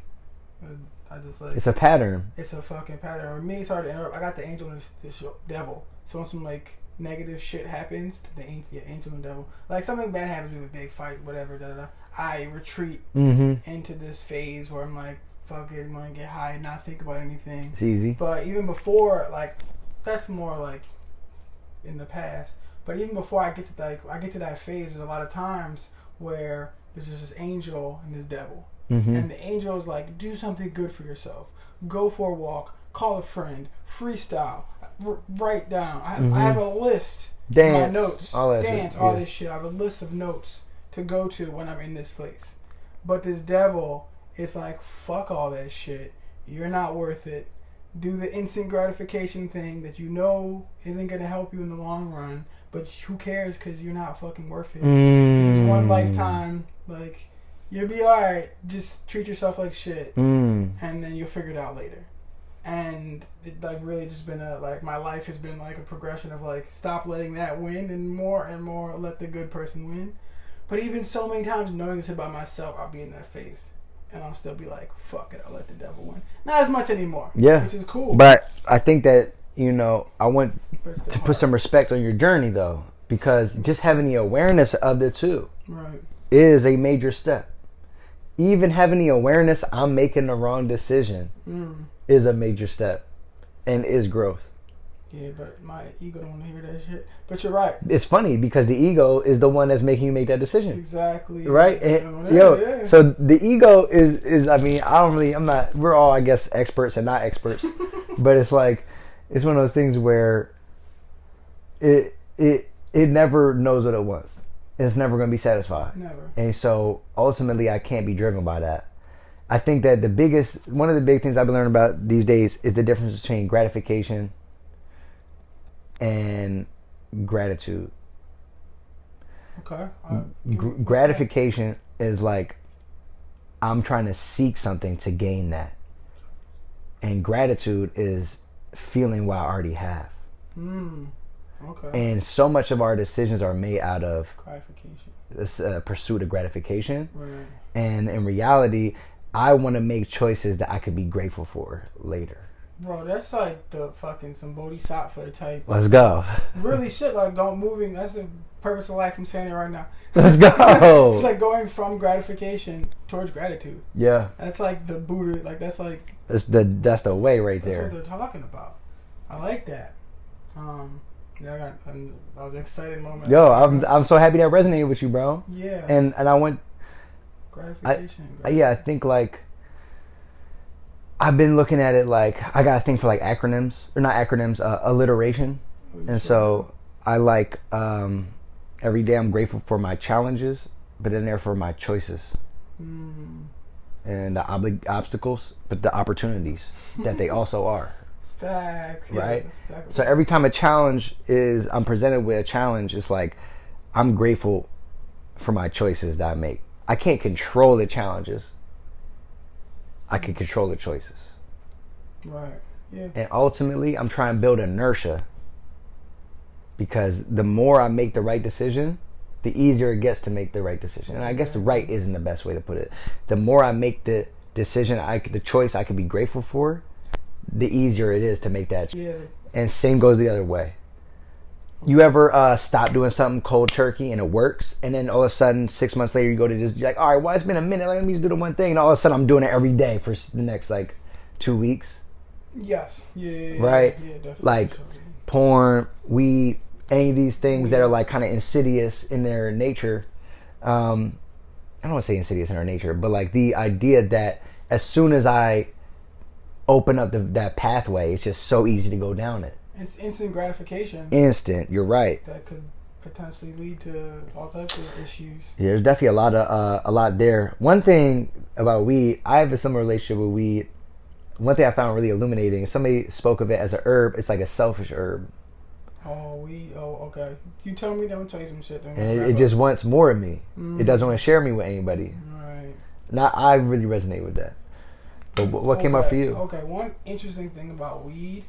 I just like. It's a pattern. It's a fucking pattern. With me, sorry to interrupt. I got the angel and the devil. So when some like negative shit happens to the angel and devil, like something bad happens to me, a big fight, whatever, I retreat into this phase where I'm like, fuck it, I'm gonna get high and not think about anything. It's easy. But even before, like, that's more like in the past. But even before I get to that phase, there's a lot of times where there's just this angel and this devil. And the angel is like, do something good for yourself. Go for a walk. Call a friend. Freestyle. Write down. I have a list. Dance. My notes. All this shit. I have a list of notes to go to when I'm in this place. But this devil is like, fuck all that shit. You're not worth it. Do the instant gratification thing that you know isn't going to help you in the long run. But who cares because you're not fucking worth it. This is one lifetime. Like, you'll be alright. Just treat yourself like shit. And then you'll figure it out later. And it like really just been my life has been like a progression of like, stop letting that win and more let the good person win. But even so many times knowing this about myself, I'll be in that phase. And I'll still be like, fuck it, I'll let the devil win. Not as much anymore. Yeah. Which is cool. But I think that, I want to put some respect on your journey, though. Because just having the awareness of the two is a major step. Even having the awareness I'm making the wrong decision is a major step. And is growth. Yeah, but my ego don't want to hear that shit. But you're right. It's funny because the ego is the one that's making you make that decision. Exactly. Right? And, so the ego is we're all, I guess, experts and not experts. But it's like, it's one of those things where it never knows what it wants. It's never going to be satisfied. Never. And so ultimately I can't be driven by that. I think that one of the big things I've been learning about these days is the difference between gratification and gratitude. Okay. Gratification is like, I'm trying to seek something to gain that. And gratitude is feeling what I already have. Okay. And so much of our decisions are made out of gratification. This pursuit of gratification. Right. And in reality, I want to make choices that I could be grateful for later. Bro, that's like the fucking some bodhisattva type. Let's go. Really shit, like moving. That's the purpose of life. I'm saying it right now. Let's go. It's like going from gratification towards gratitude. Yeah. That's like the Buddha. Like that's like. That's the way right there. That's what they're talking about. I like that. Yeah, that was an exciting moment. Yo, I'm so happy that resonated with you, bro. Yeah. And I went. Gratification. I think like. I've been looking at it like I got a thing for like acronyms or not acronyms, alliteration, and so I like every day I'm grateful for my challenges, but then therefore my choices and the obstacles, but the opportunities that they also are. Facts, right? Yeah, exactly. So every time I'm presented with a challenge, it's like I'm grateful for my choices that I make. I can't control the challenges. I can control the choices. Right. Yeah. And ultimately, I'm trying to build inertia. Because the more I make the right decision, the easier it gets to make the right decision. And I guess the right isn't the best way to put it. The more I make the decision, the choice I could be grateful for, the easier it is to make that. Yeah. And same goes the other way. You ever stop doing something cold turkey and it works, and then all of a sudden 6 months later you go to just you're like, all right, well it's been a minute, let me just do the one thing, and all of a sudden I'm doing it every day for the next like 2 weeks. Yes. Yeah. Right. Yeah, definitely. Like porn, weed, any of these things that are like kind of insidious in their nature. I don't want to say insidious in their nature, but like the idea that as soon as I open up that pathway, it's just so easy to go down it. It's instant gratification. Instant, you're right. That could potentially lead to all types of issues. Yeah, there's definitely a lot there. One thing about weed, I have a similar relationship with weed one thing I found really illuminating, somebody spoke of it as a herb. It's like a selfish herb. Okay. You tell me that, I'm gonna tell you some shit. And it just wants more of me. It doesn't want to share me with anybody. Right. I really resonate with that. But what came up for you? Okay, one interesting thing about weed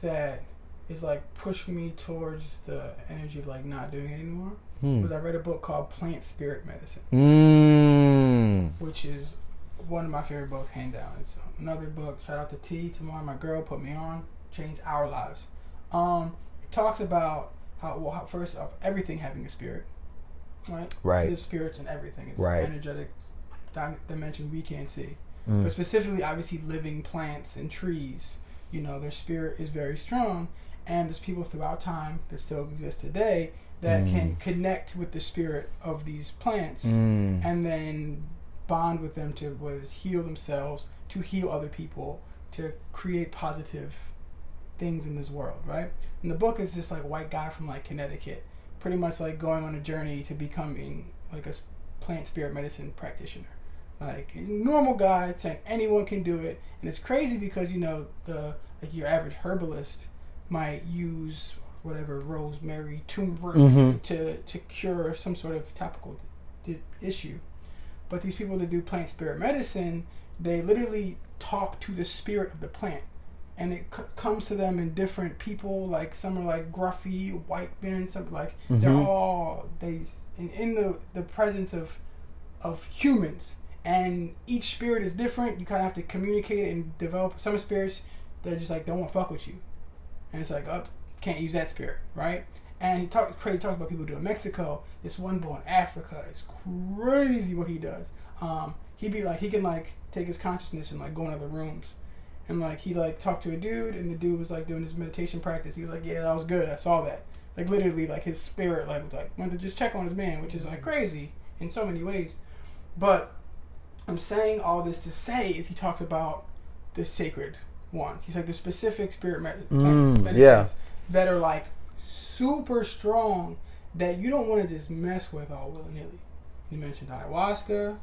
that is like pushing me towards the energy of like not doing it anymore was I read a book called Plant Spirit Medicine, which is one of my favorite books, hand down. It's another book. Shout out to T tomorrow. My girl put me on, changed our lives. It talks about how first off, everything having a spirit, right? Right. There's spirits in everything. It's energetic dimension we can't see. But specifically, obviously, living plants and trees, their spirit is very strong. And there's people throughout time that still exist today that can connect with the spirit of these plants and then bond with them to heal themselves, to heal other people, to create positive things in this world, right? And the book is this like white guy from like Connecticut, pretty much like going on a journey to becoming like a plant spirit medicine practitioner. Like a normal guy saying anyone can do it, and it's crazy because your average herbalist might use whatever rosemary, turmeric to cure some sort of topical issue, but these people that do plant spirit medicine, they literally talk to the spirit of the plant, and it comes to them in different people. Like some are like gruffy white men, some like they're all in the presence of humans. And each spirit is different. You kind of have to communicate it and develop. Some spirits, they're just like, don't want to fuck with you. And it's like, can't use that spirit, right? And he talks about people do in Mexico. This one boy in Africa, it's crazy what he does. He can like take his consciousness and like go in other rooms. And like he like talked to a dude, and the dude was like doing his meditation practice. He was like, yeah, that was good. I saw that. Like literally, like his spirit like went to just check on his man, which is like crazy in so many ways. But I'm saying all this to say is he talks about the sacred ones. He's like the specific spirit medicines that are like super strong that you don't want to just mess with all willy-nilly. He mentioned ayahuasca.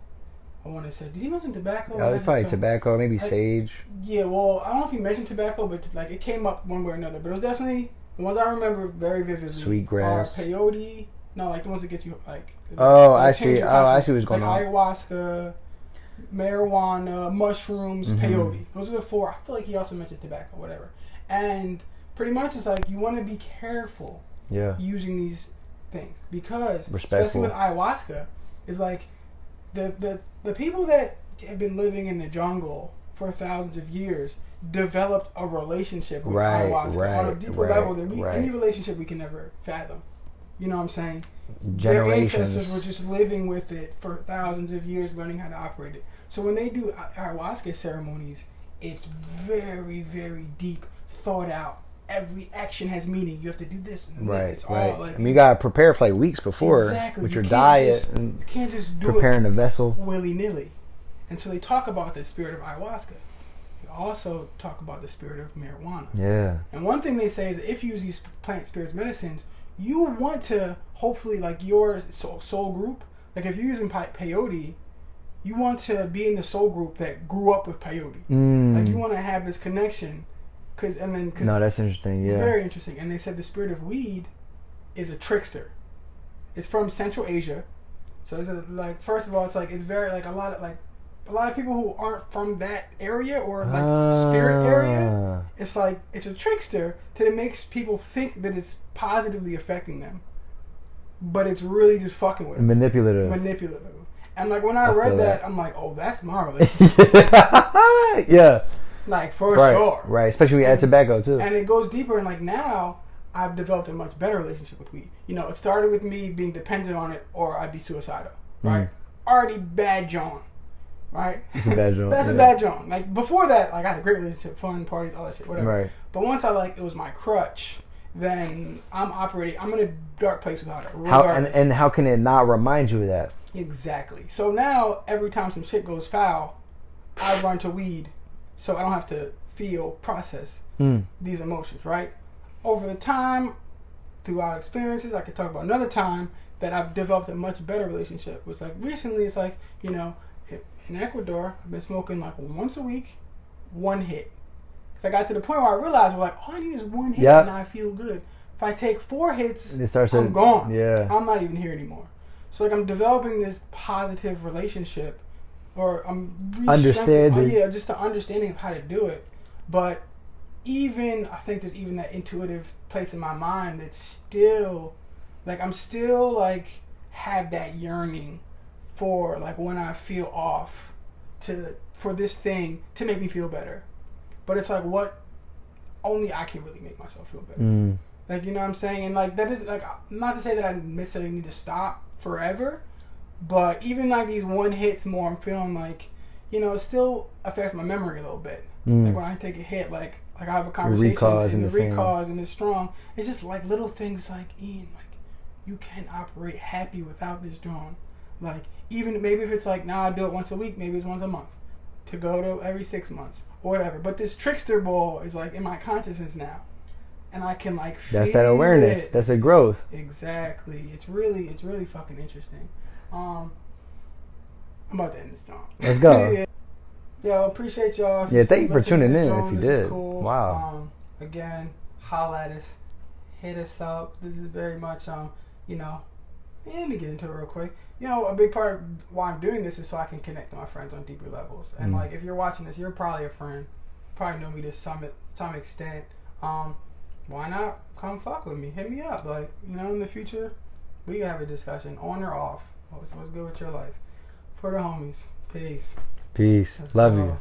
I want to say, did he mention tobacco? Oh, it's probably tobacco, maybe sage. Yeah, well, I don't know if he mentioned tobacco, but like it came up one way or another. But it was definitely the ones I remember very vividly. Sweetgrass. Peyote. No, like the ones that get you like. I see. I see what's going on. Ayahuasca, marijuana, mushrooms, peyote. Those are the four. I feel like he also mentioned tobacco, whatever. And pretty much it's like you want to be careful using these things because especially with ayahuasca, it's like the people that have been living in the jungle for thousands of years developed a relationship with ayahuasca on a deeper level than any relationship we can never fathom. You know what I'm saying? Their ancestors were just living with it for thousands of years, learning how to operate it. So when they do ayahuasca ceremonies, it's very, very deep, thought out. Every action has meaning. You have to do this. And it's all like, you gotta prepare for like weeks before with your diet and you can't just do preparing the vessel willy nilly. And so they talk about the spirit of ayahuasca. They also talk about the spirit of marijuana. Yeah. And one thing they say is that if you use these plant spirits medicines, you want to hopefully like your soul group. Like if you're using peyote, you want to be in the soul group that grew up with peyote. Like you want to have this connection. No, that's interesting. Yeah, it's very interesting. And they said the spirit of weed is a trickster. It's from Central Asia, so it's like first of all, it's like it's very like a lot of people who aren't from that area or like spirit area. It's like it's a trickster that makes people think that it's positively affecting them, but it's really just fucking with them. Manipulative. And like when I read that, I'm like, oh, that's my relationship. Yeah. Like for sure. Right, especially when you add tobacco too. And it goes deeper, and like now I've developed a much better relationship with weed. It started with me being dependent on it or I'd be suicidal. Right? Already bad John. Right? It's a bad John. That's a bad John. Like before that, like I had a great relationship, fun, parties, all that shit, whatever. Right. But once it was my crutch, then I'm in a dark place without it. And how can it not remind you of that? Exactly. So now every time some shit goes foul, I run to weed. So I don't have to process these emotions, right? Over the time, through our experiences, I could talk about another time that I've developed a much better relationship. It's like recently, it's like, in Ecuador, I've been smoking like once a week, one hit. If I got to the point where I realized, well, like, all I need is one hit and I feel good. If I take 4 hits, I'm gone. Yeah. I'm not even here anymore. So like I'm developing this positive relationship, or I'm understanding. just the understanding of how to do it. But I think there's even that intuitive place in my mind that's still, like, I'm still like have that yearning for like when I feel off for this thing to make me feel better. But it's like what only I can really make myself feel better. Like, you know what I'm saying? And like that is like, not to say that I necessarily need to stop forever, but even like these one hits more, I'm feeling like, you know, it still affects my memory a little bit. Like when I take a hit, like I have a conversation and the recalls and it's strong. It's just like little things like, Ian, like you can't operate happy without this drawing. Like even maybe if it's like now I do it once a week, maybe it's once a month, to go to every 6 months or whatever. But this trickster ball is like in my consciousness now. And I can like feel that's that awareness. it. That's a growth. Exactly. It's really fucking interesting. I'm about to end this job. Let's go. Yo, appreciate y'all. Yeah, thank you for tuning in. If you did, cool. Wow. Again, holla at us, hit us up. This is very much you know. Let me get into it real quick. You know, a big part of why I'm doing this is so I can connect with my friends on deeper levels. And like, if you're watching this, you're probably a friend. Probably know me to some extent. Why not come fuck with me? Hit me up. Like, you know, in the future, we can have a discussion on or off. What's good with your life? For the homies. Peace. Love you.